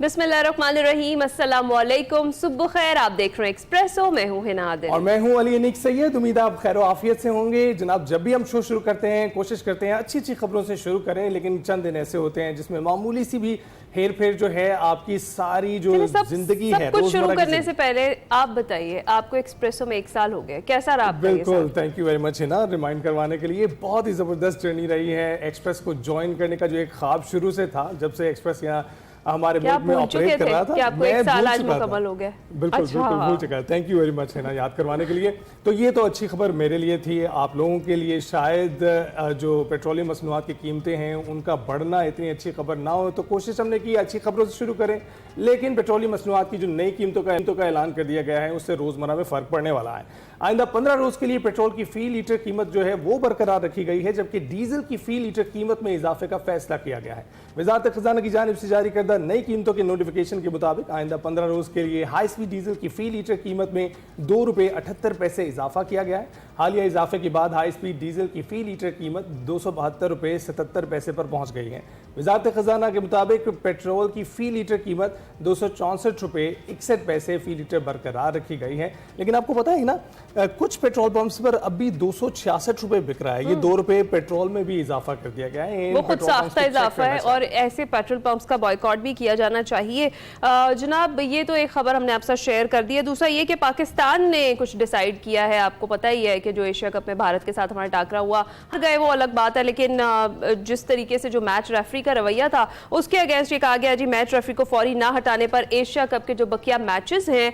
बिस्मिल्लाहिर्रहमानिर्रहीम, अस्सलाम वालेकुम, सुबह खैर। आप देख रहे हैं एक्सप्रेसो, मैं हूं हिना आदिल और मैं हूं अली अनीक सैयद। उम्मीद आप खैर आफियत से होंगे। जनाब, जब भी हम शो शुरू करते हैं कोशिश करते हैं अच्छी अच्छी खबरों से शुरू करें, लेकिन चंद दिन ऐसे होते हैं जिसमें मामूली सी भी हेर फेर जो है आपकी सारी जो जिंदगी है। कुछ शुरू करने से पहले आप बताइए, आपको एक्सप्रेसो में 1 साल हो गया, कैसा रहा आपका? बिल्कुल, thank you very much Hina, remind करवाने के लिए। बहुत ही जबरदस्त जर्नी रही है। एक्सप्रेस को ज्वाइन करने का जो एक ख्वाब शुरू से था, जब से एक्सप्रेस यहाँ हमारे मुल्क में ऑपरेट कर रहा था, आपको 1 साल आज मुकम्मल हो गया। बिल्कुल बिल्कुल भूल चुका है। थैंक यू वेरी मच है ना, याद करवाने के लिए। तो ये तो अच्छी खबर मेरे लिए थी। आप लोगों के लिए शायद जो पेट्रोलियम मसनूआत की कीमतें हैं उनका बढ़ना इतनी अच्छी खबर ना हो, तो कोशिश हमने की अच्छी खबरों से शुरू करें। लेकिन पेट्रोलियम मसनूआत की जो नई कीमतों का ऐलान कर दिया गया है, उससे रोजमर्रा में फर्क पड़ने वाला है। आइंदा 15 रोज के लिए पेट्रोल की फी लीटर कीमत जो है वो बरकरार रखी गई है, जबकि डीजल की फी लीटर कीमत में इजाफे का फैसला किया गया है। वजारत खजाना की जानिब से जारी करदा नई कीमतों के नोटिफिकेशन के मुताबिक आइंदा 15 रोज के लिए हाई स्पीड डीजल की फी लीटर कीमत में ₹2.78 इजाफा किया गया है। हालिया इजाफे के बाद हाई स्पीड डीजल की फी लीटर कीमत ₹272.77 पर पहुंच गई है। वजारत खजाना के मुताबिक पेट्रोल की फी लीटर कीमत ₹264.61 फी लीटर बरकरार रखी गई है। लेकिन आपको पता है ना, कुछ पेट्रोल पंप्स पर अभी ₹266 बिक रहा है। ये ₹2 पेट्रोल में भी इजाफा कर दिया गया है। वो खुद साख्ता इजाफा है और ऐसे पेट्रोल पंप्स का बॉयकॉट भी किया जाना चाहिए। जनाब, ये तो एक खबर हमने आपसे शेयर कर दी है। दूसरा ये कि पाकिस्तान ने कुछ डिसाइड किया है। आपको पता ही है कि जो एशिया कप में भारत के साथ हमारा टाकरा हुआ गए, वो अलग बात है, लेकिन जिस तरीके से जो मैच रेफरी का रवैया था उसके अगेंस्ट ये कहा गया जी मैच रेफरी को फौरी ना हटाने पर एशिया कप के जो बकिया मैचेस हैं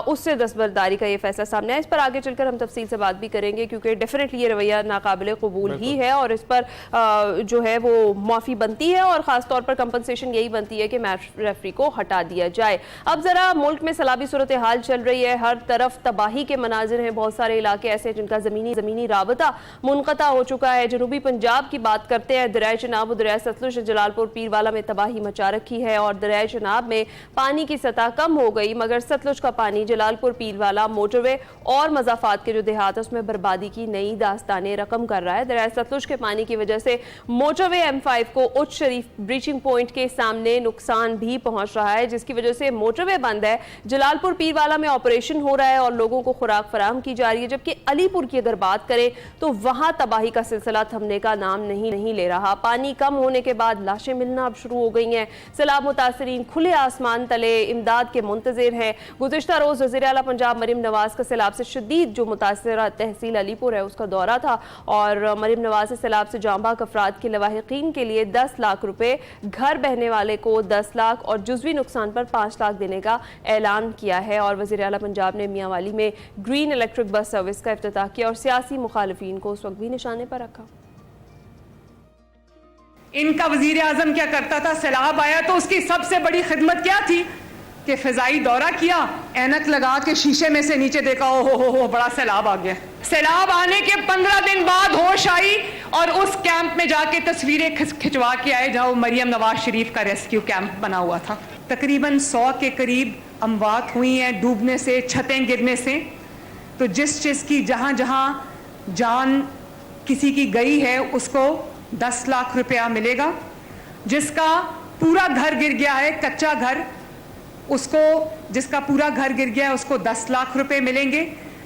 उससे दस्तबरदारी का ये फैसला सामने आया। इस पर आगे चलकर हम तफसील से बात भी करेंगे, क्योंकि डेफिनेटली ये रवैया नाकाबिले कबूल ही है और इस पर जो है वो माफी बनती है और खासतौर पर कंपनसेशन यही बनती है कि मैच रेफरी को हटा दिया जाए। अब जरा मुल्क में सैलाबी सूरत हाल चल रही है, हर तरफ तबाही के मनाजिर हैं। बहुत सारे इलाके ऐसे हैं जिनका जमीनी राबता मुनक़ता हो चुका है। जनूबी पंजाब की बात करते हैं, दरिया चनाब और दरिया सतलुज जलालपुर पीरवाला में तबाही मचा रखी है और दरिया चनाब में पानी की सतह कम हो गई, मगर सतलुज का पानी जलालपुर पीरवाला मोटरवे और मजाफात के जो देहात है उसमें बर्बादी की नई दास्तानें रकम कर रहा है। दरिया सतलुज के पानी की वजह से मोटरवे M5 को उच्च शरीफ ब्रीचिंग पॉइंट के सामने नुकसान भी पहुंच रहा है, जिसकी वजह से मोटरवे बंद है। जलालपुर पीरवाला में ऑपरेशन हो रहा है और लोगों को खुराक फराहम की जा रही है, जबकि अलीपुर की अगर बात करें तो वहां तबाही का सिलसिला थमने का नाम नहीं ले रहा। पानी कम होने के बाद लाशें मिलना अब शुरू हो गई हैं। सैलाब मुतासरीन खुले आसमान तले इमदाद के मुंतजिर हैं। गुज़िश्ता रोज वज़ीर आला पंजाब मरीम नवाज का सैलाब से शदीद जो मुतासरा तहसील अलीपुर है उसका दौरा था और मरीम नवाज से सैलाब से जांबाक अफराद के लवाहिकीन के लिए 10 लाख रुपए, घर बहने वाले को 10 लाख और जुज़वी नुकसान पर 5 लाख देने का ऐलान किया है। और वज़ीर आला पंजाब ने मियांवाली में ग्रीन इलेक्ट्रिक बस सर्विस का इफ्तिताह किया और सियासी मुखालिफिन को उस वक्त भी निशाने पर रखा। इनका वजीर आजम क्या करता था, सैलाब आया तो उसकी सबसे बड़ी खिदमत क्या थी कि फिजाई दौरा किया, ऐनक लगा के शीशे में से नीचे देखा, ओ हो बड़ा सैलाब आ गया। सैलाब आने के 15 दिन बाद होश आई और उस कैंप में जाके तस्वीरें खिंचवा के आए जहां मरियम नवाज शरीफ का रेस्क्यू कैंप बना हुआ था। तकरीबन 100 के करीब अमवात हुई हैं डूबने से, छतें गिरने से। तो जिस चीज़ की जहां जहां जान किसी की गई है उसको 10 लाख रुपया मिलेगा। जिसका पूरा घर गिर गया है, कच्चा घर, उसको जिसका पूरा घर गिर गया है उसको 10 लाख रुपए मिलेंगे।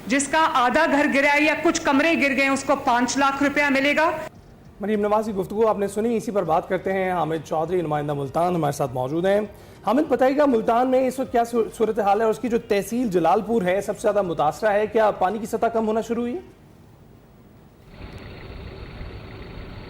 जिसका आधा घर गिरा है या कुछ कमरे गिर गए उसको 5 लाख रुपया मिलेगा। मरीम नवाज की गुफ्तगू आपने सुनी। इसी पर बात करते हैं। हामिद चौधरी नुमाइंदा मुल्तान हमारे साथ मौजूद हैं। हामिद, बताइएगा मुल्तान में इस वक्त क्या सूरत हाल है और उसकी जो तहसील जलालपुर है सबसे ज्यादा मुतासरा है, क्या पानी की सतह कम होना शुरू हुई है?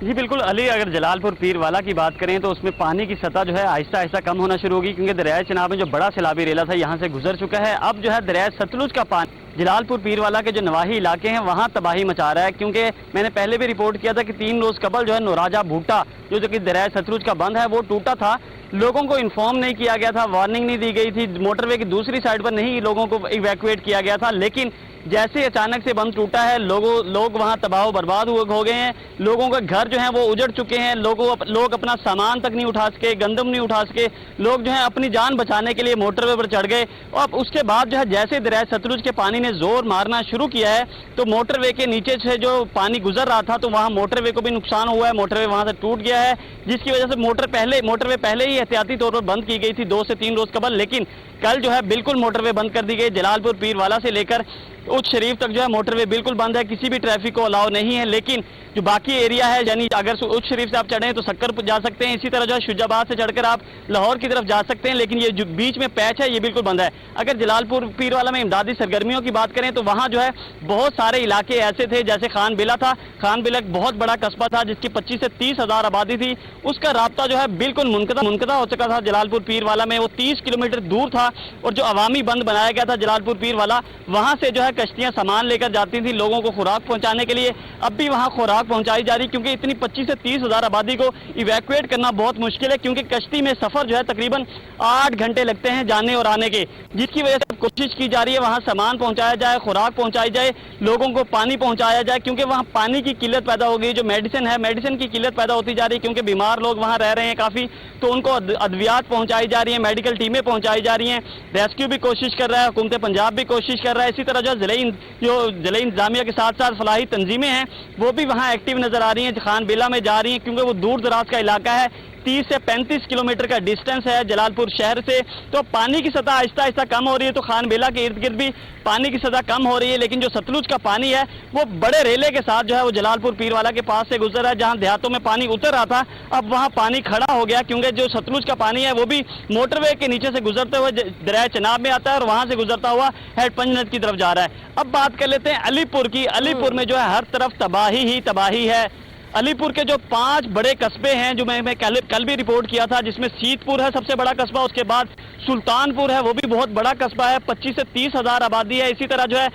जी बिल्कुल अली, अगर जलालपुर पीरवाला की बात करें तो उसमें पानी की सतह जो है आहिस्ता आहिस्ता कम होना शुरू होगी, क्योंकि दरिया चनाब में जो बड़ा सैलाबी रेला था यहाँ से गुजर चुका है। अब जो है दरिया सतलुज का पानी जलालपुर पीरवाला के जो नवाही इलाके हैं वहाँ तबाही मचा रहा है, क्योंकि मैंने पहले भी रिपोर्ट किया था कि 3 रोज कबल जो है नौराजा भूटा जो कि दरिया सतलुज का बंद है वो टूटा था। लोगों को इन्फॉर्म नहीं किया गया था, वार्निंग नहीं दी गई थी, मोटरवे की दूसरी साइड पर नहीं लोगों को इवैक्यूएट किया गया था। लेकिन जैसे अचानक से बंद टूटा है, लोग वहां तबाह बर्बाद हो गए हैं। लोगों के घर जो है वो उजड़ चुके हैं। लोग अपना सामान तक नहीं उठा सके, गंदम नहीं उठा सके। लोग जो है अपनी जान बचाने के लिए मोटरवे पर चढ़ गए। और उसके बाद जो है जैसे दरिया सतलुज के पानी ने जोर मारना शुरू किया है तो मोटरवे के नीचे से जो पानी गुजर रहा था तो वहां मोटरवे को भी नुकसान हुआ है। मोटरवे वहां से टूट गया है, जिसकी वजह से मोटरवे पहले ही एहतियाती तौर पर बंद की गई थी 2 से 3 रोज कबल, लेकिन कल जो है बिल्कुल मोटरवे बंद कर दी गई। जलालपुर पीरवाला से लेकर उच्च शरीफ तक जो है मोटरवे बिल्कुल बंद है, किसी भी ट्रैफिक को अलाउ नहीं है। लेकिन जो बाकी एरिया है, यानी अगर उच्च शरीफ से आप चढ़े तो सक्कर जा सकते हैं, इसी तरह जो है शुजाबाद से चढ़कर आप लाहौर की तरफ जा सकते हैं, लेकिन ये जो बीच में पैच है ये बिल्कुल बंद है। अगर जलालपुर पीरवाला में इमदादी सरगर्मियों की बात करें तो वहां जो है बहुत सारे इलाके ऐसे थे, जैसे खान बिला था। खान बिला एक बहुत बड़ा कस्बा था जिसकी 25 से 30 हजार आबादी थी। उसका राब्ता जो है बिल्कुल मुनकदा हो चुका था। जलालपुर पीरवाला में वो 30 किलोमीटर दूर था और जो अवामी बंद बनाया गया था जलालपुर पीरवाला, वहां से जो है कश्तियां सामान लेकर जाती थी लोगों को खुराक पहुंचाने के लिए। अब भी वहां खुराक पहुंचाई जा रही, क्योंकि इतनी 25 से 30 हजार आबादी को इवैक्यूएट करना बहुत मुश्किल है, क्योंकि कश्ती में सफर जो है तकरीबन 8 घंटे लगते हैं जाने और आने के, जिसकी वजह से कोशिश की जा रही है वहां सामान पहुंचाया जाए, खुराक पहुंचाई जाए, लोगों को पानी पहुंचाया जाए, क्योंकि वहां पानी की किल्लत पैदा हो गई। जो मेडिसिन है, मेडिसिन की किल्लत पैदा होती जा रही है, क्योंकि बीमार लोग वहां रह रहे हैं काफी, तो उनको अद्वियात पहुंचाई जा रही है, मेडिकल टीमें पहुंचाई जा रही हैं। रेस्क्यू भी कोशिश कर रहा है, हुकूमत पंजाब भी कोशिश कर रहा है। इसी तरह जो जिले इंतजामिया के साथ साथ फलाही तंजीमें हैं वो भी वहां एक्टिव नजर आ रही हैं, खान बिला में जा रही हैं, क्योंकि वो दूर दराज का इलाका है। 30 से 35 किलोमीटर का डिस्टेंस है जलालपुर शहर से, तो पानी की सतह आहिस्ता आहिस्ता कम हो रही है। तो खान बेला के इर्द गिर्द भी पानी की सतह कम हो रही है, लेकिन जो सतलुज का पानी है वो बड़े रेले के साथ जो है वो जलालपुर पीरवाला के पास से गुजर रहा है। जहां देहातों में पानी उतर रहा था अब वहां पानी खड़ा हो गया, क्योंकि जो सतलुज का पानी है वो भी मोटरवे के नीचे से गुजरते हुए दरिया चनाब में आता है और वहां से गुजरता हुआ हेड पंजनद की तरफ जा रहा है। अब बात कर लेते हैं अलीपुर की। अलीपुर में जो है हर तरफ तबाही ही तबाही है। अलीपुर के जो 5 बड़े कस्बे हैं जो मैं कल भी रिपोर्ट किया था, जिसमें सीतपुर है सबसे बड़ा कस्बा, उसके बाद सुल्तानपुर है वो भी बहुत बड़ा कस्बा है, 25 से 30 हजार आबादी है। इसी तरह जो है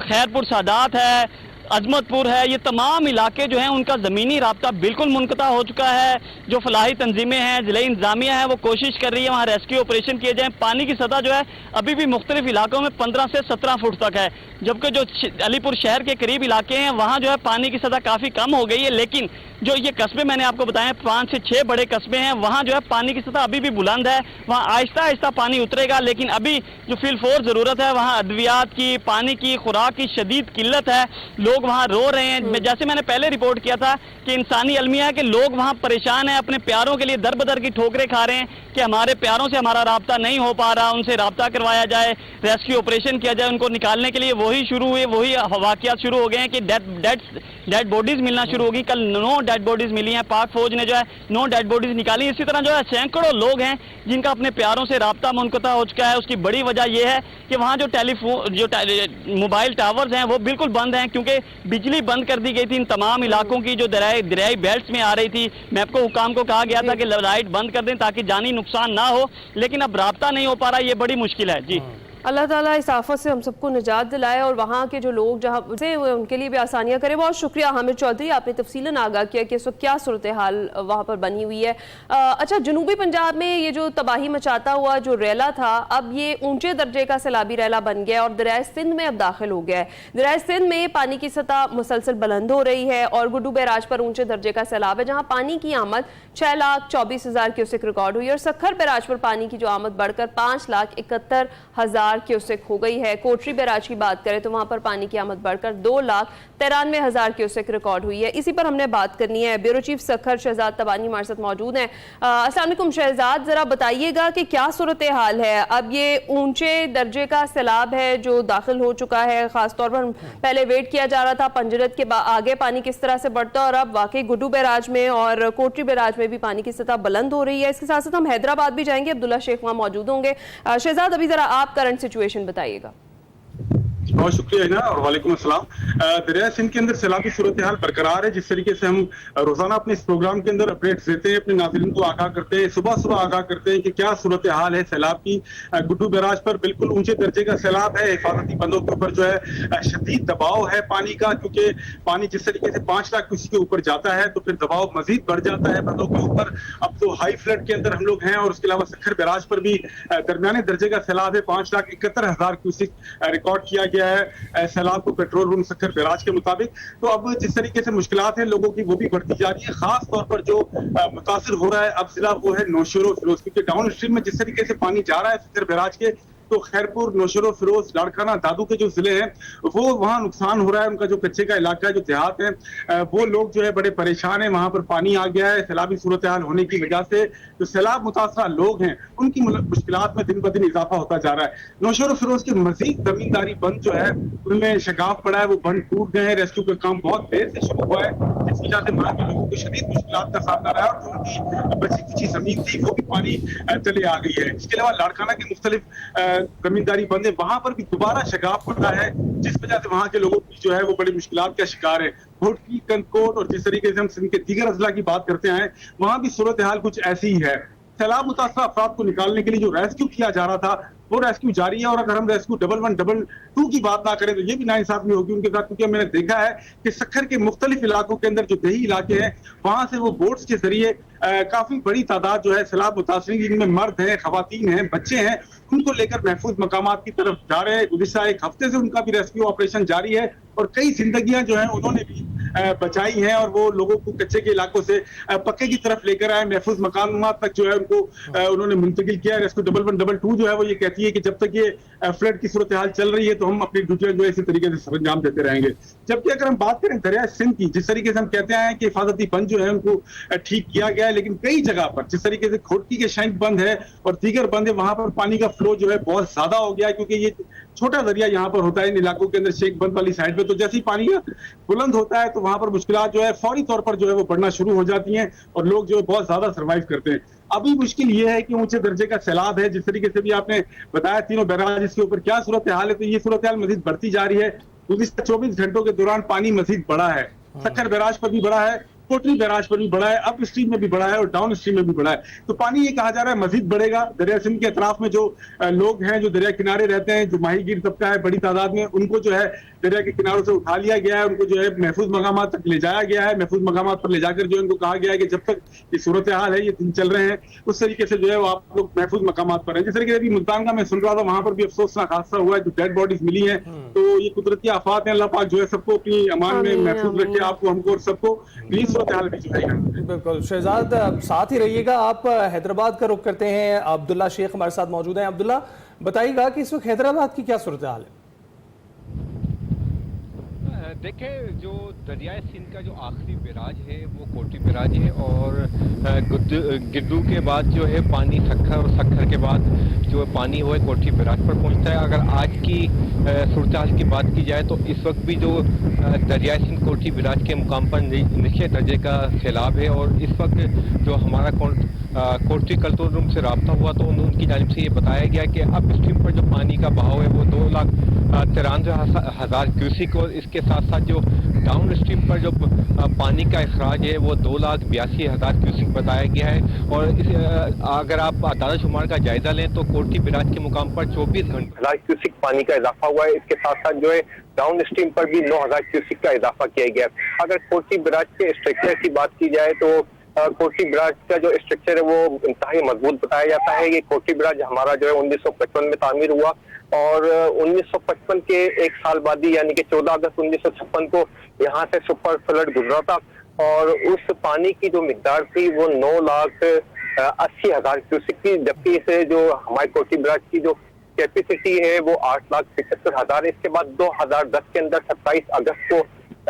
खैरपुर सादात है, अजमतपुर है, ये तमाम इलाके जो हैं उनका ज़मीनी राब्ता बिल्कुल मुनक़ता हो चुका है। जो फलाही तंजीमें हैं, ज़िले इंतज़ामिया है, वो कोशिश कर रही है वहाँ रेस्क्यू ऑपरेशन किए जाएँ। पानी की सतह जो है अभी भी मुख्तलिफ इलाकों में 15 से 17 फुट तक है, जबकि जो अलीपुर शहर के करीब इलाके हैं वहाँ जो है पानी की सतह काफ़ी कम हो गई है। लेकिन जो ये कस्बे मैंने आपको बताए 5 से 6 बड़े कस्बे हैं, वहाँ जो है पानी की सतह अभी भी बुलंद है, वहाँ आहिस्ता आहिस्ता पानी उतरेगा। लेकिन अभी जो फिल फोर ज़रूरत है वहाँ अद्वियात की, पानी की, खुराक की शदीद किल्लत है। लोग वहाँ रो रहे हैं। जैसे मैंने पहले रिपोर्ट किया था कि इंसानी अलमिया है कि लोग वहाँ परेशान हैं, अपने प्यारों के लिए दर बदर की ठोकरें खा रहे हैं कि हमारे प्यारों से हमारा राब्ता नहीं हो पा रहा, उनसे राब्ता करवाया जाए, रेस्क्यू ऑपरेशन किया जाए, उनको निकालने के लिए वही शुरू हुए, वही वाक़यात शुरू हो गए हैं कि डेड बॉडीज मिलना शुरू होगी। कल 9 डेड बॉडीज मिली हैं, पाक फौज ने जो है 9 डेड बॉडीज निकाली। इसी तरह जो है सैकड़ों लोग हैं जिनका अपने प्यारों से राब्ता मुनक़ता हो चुका है। उसकी बड़ी वजह यह है कि वहाँ जो मोबाइल टावर्स हैं वो बिल्कुल बंद हैं, क्योंकि बिजली बंद कर दी गई थी इन तमाम इलाकों की जो दरियाई बेल्ट में आ रही थी। मैप को हुकाम को कहा गया था कि लाइट बंद कर दें ताकि जानी नुकसान ना हो, लेकिन अब राब्ता नहीं हो पा रहा, ये बड़ी मुश्किल है जी। अल्लाह ताला इस आफत से हम सबको निजात दिलाए और वहाँ के जो लोग जहाँ से उनके लिए भी आसानियाँ करे। बहुत शुक्रिया हामिद चौधरी, आपने तफसीलन आगाह किया कि इस वक्त क्या सूरत हाल वहाँ पर बनी हुई है। अच्छा, जनूबी पंजाब में ये जो तबाही मचाता हुआ जो रेला था अब ये ऊंचे दर्जे का सैलाबी रेला बन गया और दरिया सिंध में अब दाखिल हो गया है। दरिया सिंध में पानी की सतह मुसलसल बुलंद हो रही है और गुड्डू बैराज पर ऊंचे दर्जे का सैलाब है, जहाँ पानी की आमद 6,24,000 क्यूसेक रिकॉर्ड हुई और सखर बैराज पर पानी की जो आमद बढ़कर 5,71,000 क्यूसेक हो गई है। कोटरी बैराज की बात करें तो वहां पर पानी की आमद बढ़कर 2,93,000 क्यूसेक रिकॉर्ड हुई है। इसी पर हमने बात करनी है। ब्यूरो चीफ सखर शहजाद तबानी हमारे साथ मौजूद हैं। अस्सलाम वालेकुम शहजाद, जरा बताइएगा कि क्या सूरत हाल है। अब ये ऊंचे दर्जे का सैलाब है जो दाखिल हो चुका है, खासतौर पर पहले वेट किया जा रहा था पंजरत के आगे पानी किस तरह से बढ़ता है और अब वाकई गुड्डू बैराज में और कोटरी बैराज में भी पानी की सतह बुलंद हो रही है। इसके साथ साथ हम हैदराबाद भी जाएंगे, अब्दुल्ला शेख वहां मौजूद होंगे। शहजाद, अभी जरा आप करंट सिचुएशन बताइएगा। बहुत शुक्रिया हिना और वालेकुम अस्सलाम। दरिया सिंध के अंदर सैलाबी सूरत हाल बरकरार है। जिस तरीके से हम रोजाना अपने इस प्रोग्राम के अंदर अपडेट्स देते हैं, अपने नाज़रीन को आगाह करते हैं, सुबह सुबह आगाह करते हैं कि क्या सूरत हाल है सैलाब की। गुड्डू बैराज पर बिल्कुल ऊंचे दर्जे का सैलाब है। हिफाजती बंदों के ऊपर जो है शदीद दबाव है पानी का, क्योंकि पानी जिस तरीके से 5 लाख क्यूसेक के ऊपर जाता है तो फिर दबाव मजीद बढ़ जाता है बंदों के ऊपर। अब तो हाई फ्लड के अंदर हम लोग हैं और उसके अलावा सखर बैराज पर भी दरमियाने दर्जे का सैलाब है। 5,71,000 क्यूसेक रिकॉर्ड किया गया है सैलाब को कंट्रोल रूम सक्खर बैराज के मुताबिक। तो अब जिस तरीके से मुश्किलात हैं लोगों की वो भी बढ़ती जा रही है। खास तौर पर जो मुतासिर हो रहा है अब जिला वो है नौशेरो फिरोज, क्योंकि डाउन स्ट्रीम में जिस तरीके से पानी जा रहा है सक्खर बैराज के, तो खैरपुर, नौशेरो फिरोज, लाड़काना, दादू के जो जिले हैं वो वहाँ नुकसान हो रहा है। उनका जो कच्चे का इलाका है, जो देहात है, वो लोग जो है बड़े परेशान है। वहां पर पानी आ गया है सैलाबी सूरत हाल होने की वजह से। जो सैलाब मुतासरा लोग हैं उनकी मुश्किलात में दिन ब दिन इजाफा होता जा रहा है। नौशेरो फिरोज के मजीद जमींदारी बंद जो है उनमें शगाफ पड़ा है, वो बंद टूट गए हैं। रेस्क्यू का काम बहुत देर से शुरू हुआ है, जिस वजह से वहां के लोगों को शदीद मुश्किलात का सामना रहा है और उनकी बची कुची जमीन थी वो भी पानी चले आ गई है। इसके अलावा लाड़काना के मुख्तलिफ जमींदारी बंद है, वहां पर भी दोबारा शगाफ पड़ा है, जिस वजह से वहां के लोगों की जो है वो बड़ी मुश्किलात का शिकार है। घोटकी, कनकोट और जिस तरीके से हम सिंध के दीगर अजला की बात करते हैं वहां भी सूरत हाल कुछ ऐसी ही है। सैलाब मुतासरा अफराद को निकालने के लिए जो रेस्क्यू किया जा रहा था वो रेस्क्यू जारी है। और अगर हम रेस्क्यू 1112 की बात ना करें तो ये भी नाइंसाफी होगी उनके साथ, क्योंकि मैंने देखा है कि सक्खर के मुख्तलिफ इलाकों के अंदर जो देही इलाके हैं वहां से वो बोट्स के जरिए काफी बड़ी तादाद जो है सैलाब मुतासरीन, जिनमें मर्द हैं, खवातीन हैं, बच्चे हैं, उनको लेकर महफूज मकामात की तरफ जा रहे हैं। गुज़िश्ता एक हफ्ते से उनका भी रेस्क्यू ऑपरेशन जारी है और कई जिंदगियां जो है उन्होंने भी बचाई हैं और वो लोगों को कच्चे के इलाकों से पक्के की तरफ लेकर आए, महफूज मकामात तक जो है उनको उन्होंने मुंतकिल किया। रेस्क्यू 1112 जो है वो ये कहती है कि जब तक ये फ्लड की सूरत हाल चल रही है तो हम अपनी ड्यूटियां जो है इसी तरीके से सरंजाम देते रहेंगे। जबकि अगर हम बात करें दरिया सिंध की, जिस तरीके से हम कहते हैं कि हिफाजती बंद जो है उनको ठीक किया गया है, लेकिन कई जगह पर जिस तरीके से खोटकी के शैंक बंद है और दीगर बंद है वहां पर पानी का फ्लो जो है बहुत ज्यादा हो गया है, क्योंकि ये छोटा दरिया यहाँ पर होता है इन इलाकों के अंदर शेख बंद वाली साइड पे। तो जैसे ही पानी बुलंद होता है तो वहां पर मुश्किलात जो है फौरी तौर पर जो है वो बढ़ना शुरू हो जाती हैं और लोग जो है बहुत ज्यादा सर्वाइव करते हैं। अभी मुश्किल ये है कि ऊंचे दर्जे का सैलाब है, जिस तरीके से भी आपने बताया तीनों बैराज इसके ऊपर क्या सूरत हाल है, तो ये सूरत हाल मजीद बढ़ती जा रही है। गुज़िश्ता 24 घंटों के दौरान पानी मजीद बढ़ा है, सक्खर बैराज पर भी बढ़ा है, कोटरी बैराज पर भी बढ़ा है, अप स्ट्रीम में भी बढ़ा है और डाउन स्ट्रीम में भी बढ़ा है। तो पानी ये कहा जा रहा है मजीद बढ़ेगा। दरिया सिंध के अतराफ में जो लोग हैं, जो दरिया किनारे रहते हैं, जो माहीगीर तबका है बड़ी तादाद में, उनको जो है दरिया के किनारों से उठा लिया गया है, उनको जो है महफूज मकामात तक ले जाया गया है। महफूज मकामात पर ले जाकर जो उनको कहा गया है कि जब तक ये सूरत हाल है, ये दिन चल रहे हैं, उस तरीके से जो है वो आप लोग महफूज मकामात पर है। जिस तरीके से मुल्तान का मैं सुन रहा था वहां पर भी अफसोसनाक हादसा हुआ है, जो डेड बॉडीज मिली है। तो ये कुदरती आफात है, अल्लाह पाक जो है सबको अपनी अमान में महफूज रखे, आपको, हमको और सबको। ये सूरत हाल भी जो है बिल्कुल। शहजाद साथ ही रहिएगा, आप हैदराबाद का रुख करते हैं। अब्दुल्ला शेख हमारे साथ मौजूद हैं। अब्दुल्ला, बताइएगा कि इस वक्त हैदराबाद की क्या सूरत हाल है? देखें, जो दरियाए सिंध का जो आखिरी बैराज है वो कोटी बैराज है और गिद्दू के बाद जो है पानी सक्खर और सक्खर के बाद जो पानी वो है कोटी बैराज पर पहुंचता है। अगर आज की सूरत हाल की बात की जाए तो इस वक्त भी जो दरियाए सिंध कोटी बैराज के मुकाम पर निचले दर्जे का सैलाब है और इस वक्त जो हमारा कोटी कंट्रोल रूम से रब्ता हुआ तो उनकी जानिब से ये बताया गया कि अप स्ट्रीम पर जो पानी का बहाव है वो 2,93,000 क्यूसिक और इसके साथ साथ जो डाउन स्ट्रीम पर जो पानी का अखराज है वो 2,82,000 क्यूसिक बताया गया है। और अगर आप आदाद शुमार का जायजा लें तो कोटी बैराज के मुकाम पर 24 घंटे क्यूसिक पानी का इजाफा हुआ है। इसके साथ साथ जो है डाउन स्ट्रीम पर भी 9,000 क्यूसिक का इजाफा किया गया है। अगर कोटी बैराज के स्ट्रक्चर की बात की जाए तो कोटी बैराज का जो स्ट्रक्चर है वो इंतहाई मजबूत बताया जाता है। ये कोटी बैराज हमारा जो है 1955 में तामीर हुआ और 1955 के एक साल बाद ही यानी कि 14 अगस्त 1956 को यहाँ से सुपर फ्लड गुजरा था और उस पानी की जो मिकदार थी वो 9,80,000 क्यूसिक थी, जबकि इसे जो हमारे कोटी बैराज की जो कैपेसिटी है वो 8,77,000 है। इसके बाद 2010 के अंदर 27 अगस्त को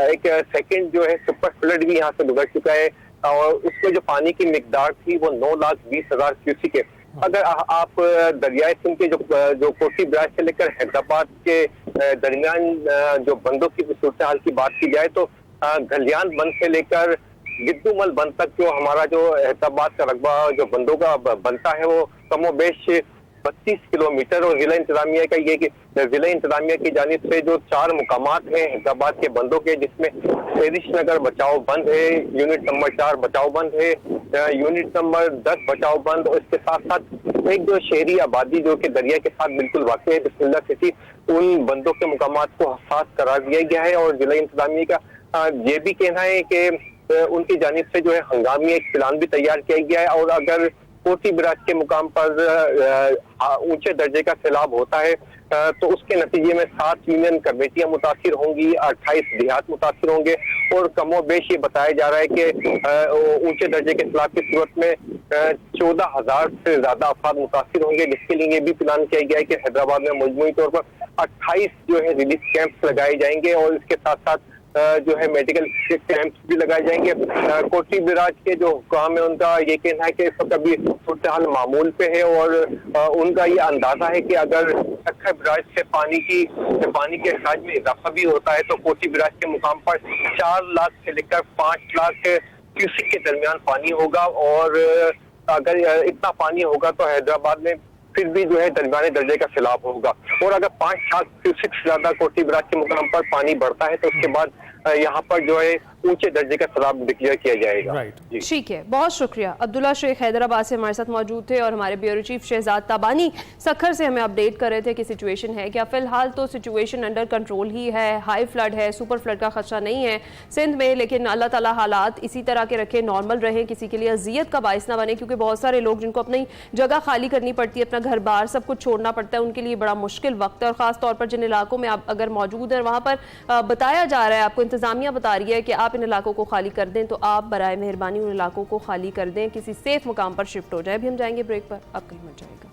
एक सेकंड जो है सुपर फ्लड भी यहाँ से गुजर चुका है और उसमें जो पानी की मिकदार थी वो 9,20,000 क्यूसिक है। अगर आप दरियाए सिंध के जो कोटी बैराज से लेकर हैदराबाद के दरमियान जो बंदों की सूरत हाल की बात की जाए तो गलियान बंद से लेकर गिद्दूमल बंद तक जो हमारा जो हैदराबाद का रकबा जो बंदों का बनता है वो कमोबेश 32 किलोमीटर और जिला इंतजामिया का ये कि जिला इंतजामिया की जानिब से जो 4 मुकामात हैं हैदराबाद के बंदों के, जिसमें शेरिश नगर बचाव बंद है, यूनिट नंबर 4 बचाव बंद है, यूनिट नंबर 10 बचाव बंद और इसके साथ साथ एक जो शहरी आबादी जो कि दरिया के साथ बिल्कुल वाक़ई है बिस्मिल्लाह सिटी, उन बंदों के मुकामात को हसास करार दिया गया है। और जिला इंतजामिया का ये भी कहना है कि उनकी जानिब से जो है हंगामी एक प्लान भी तैयार किया गया है और अगर कोटी बैराज के मुकाम पर ऊंचे दर्जे का सैलाब होता है तो उसके नतीजे में 7 यूनियन कमेटियां मुतासिर होंगी, 28 देहात मुतासिर होंगे और कमोबेश ये बताया जा रहा है कि ऊंचे दर्जे के सैलाब की सूरत में 14,000 से ज्यादा अफराद मुतासिर होंगे, जिसके लिए ये भी प्लान किया गया है कि हैदराबाद में मजमूई तौर पर 28 जो है रिलीफ कैंप्स लगाए जाएंगे और इसके साथ साथ जो है मेडिकल कैंप्स भी लगाए जाएंगे। कोटी बिराज के जो हुक्काम है उनका ये कहना है कि इस वक्त अभी सूरत हाल मामूल पे है और उनका ये अंदाजा है कि अगर सक्खर बिराज से पानी के अखराज में इजाफा भी होता है तो कोटी बिराज के मुकाम पर 4 लाख से लेकर 5 लाख क्यूसेक के दरमियान पानी होगा और अगर इतना पानी होगा तो हैदराबाद में फिर भी जो है दरमियाने दर्जे का सैलाब होगा और अगर 5 लाख क्यूसेक से ज्यादा कोटी बिराज के मुकाम पर पानी बढ़ता है तो उसके बाद यहाँ पर जो है ऊंचे दर्जे का सैलाब डिक्लेयर किया जाएगा। राइट, ठीक है, बहुत शुक्रिया। अब्दुल्ला शेख हैदराबाद से हमारे साथ मौजूद थे और हमारे ब्यूरो चीफ शहजाद ताबानी सक्खर से हमें अपडेट कर रहे थे कि सिचुएशन है क्या। फिलहाल तो सिचुएशन अंडर कंट्रोल ही है, हाई फ्लड है, सुपर फ्लड का खदशा नहीं है सिंध में, लेकिन अल्लाह ताला हालात इसी तरह के रखे, नॉर्मल रहे, किसी के लिए अजियत का बायस ना बने, क्योंकि बहुत सारे लोग जिनको अपनी जगह खाली करनी पड़ती है, अपना घर बार सब कुछ छोड़ना पड़ता है, उनके लिए बड़ा मुश्किल वक्त है। और खास तौर पर जिन इलाकों में आप अगर मौजूद हैं वहाँ पर बताया जा रहा है, आपको इंतजामिया बता रही है कि आप इन इलाकों को खाली कर दें, तो आप बराए मेहरबानी उन इलाकों को खाली कर दें, किसी सेफ मुकाम पर शिफ्ट हो जाए। अभी हम जाएंगे ब्रेक पर, आप कहीं मत जाएगा।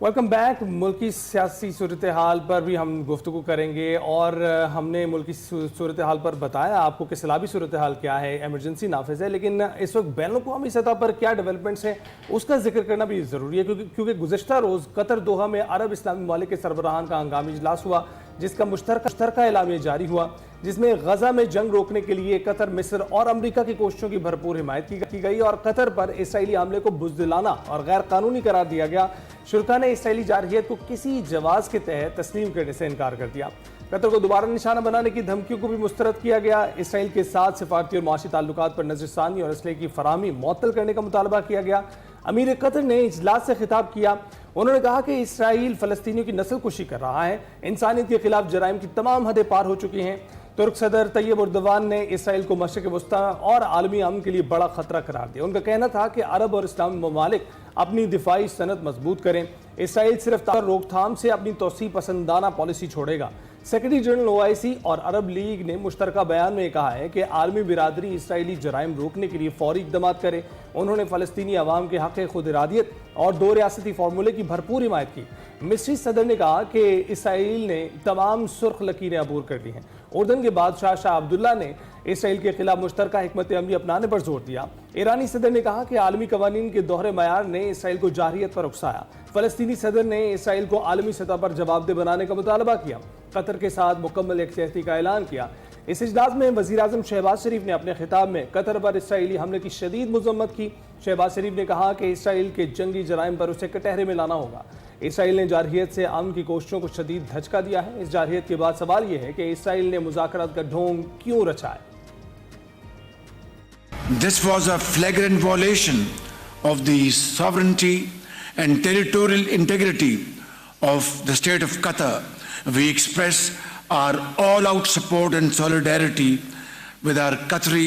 Welcome back. मुल्की सियासी सूरत हाल पर भी हम गुफ्तगू करेंगे और हमने मुल्की सूरत हाल पर बताया आपको कि सैलाबी सूरत हाल क्या है, एमरजेंसी नाफिज है, लेकिन इस वक्त बैन अवी सतह पर क्या डेवलपमेंट्स हैं उसका जिक्र करना भी ज़रूरी है, क्योंकि गुज़श्ता रोज़ कतर दोहा में अरब इस्लामी ममालिक के सरबराहान का हंगामी इजलास हुआ, जिसका मुश्तरका एलामिया जारी हुआ, जिसमें गजा में जंग रोकने के लिए कतर, मिस्र और अमेरिका की कोशिशों की भरपूर हिमायत की गई और कतर पर इसराइली हमले को बुज़दिलाना और गैर कानूनी करार दिया गया। शुरा ने इसराइली जारहियत को किसी जवाज़ के तहत तस्लीम करने से इनकार कर दिया। कतर को दोबारा निशाना बनाने की धमकियों को भी मुस्तरद किया गया। इसराइल के साथ सिफारती और माशी ताल्लुकात पर नजरसानी और असले की फराहमी मुअत्तल करने का मुतालबा किया गया। अमीर कतर ने इजलास से खिताब किया। उन्होंने कहा कि इसराइल फलस्तीनियों की नस्ल कुशी कर रहा है, इंसानियत के खिलाफ जराइम की तमाम हदें पार हो चुकी हैं। तुर्क सदर तैयब उर्दवान ने इसराइल को मशरिक वस्ता और आलमी अमन के लिए बड़ा खतरा करार दिया। उनका कहना था कि अरब और इस्लामी ममालिक अपनी दिफाई सनत मजबूत करें, इसराइल सिर्फ रोकथाम से अपनी तोसी पसंदाना पॉलिसी छोड़ेगा। सेक्रेटरी जनरल OIC और अरब लीग ने मुश्तरका बयान में कहा है कि आलमी बिरादरी इसराइली जराइम रोकने के लिए फौरी इक़दामात करे। उन्होंने फ़लस्तीनी अवाम के हक़ खुद इरादियत और 2 रियासती फार्मूले की भरपूर हिमायत की। मिस्री सदर ने कहा कि इसराइल ने तमाम सुर्ख लकीरें अबूर कर दी हैं। उर्दन के बादशाह शाह अब्दुल्ला ने इसराइल के खिलाफ मुश्तरका हिकमत अमली अपनाने पर जोर दिया। ईरानी सदर ने कहा कि आलमी कवानीन के दोहरे मयार ने इसराइल को जारहियत पर उकसाया। फ़लस्तीनी सदर ने इसराइल को आलमी सतह पर जवाबदेह बनाने का मुतालबा किया। कतर के साथ मुकम्मल यकजहती का ऐलान किया। इस इजलास में वज़ीर आज़म शहबाज शरीफ ने अपने खिताब में कतर पर इसराइली हमले की शदीद मज़म्मत की। शहबाज शरीफ ने कहा कि इसराइल के जंगी जराइम पर उसे कटहरे में लाना होगा। इसराइल ने जारहियत से अमन की कोशिशों को शदीद धचका दिया है। इस जारहियत के बाद सवाल यह है कि इसराइल ने मुज़ाकरात का ढोंग क्यों रचा है। This was a flagrant violation of the sovereignty and territorial integrity of the state of Qatar. We express our all-out support and solidarity with our Qatari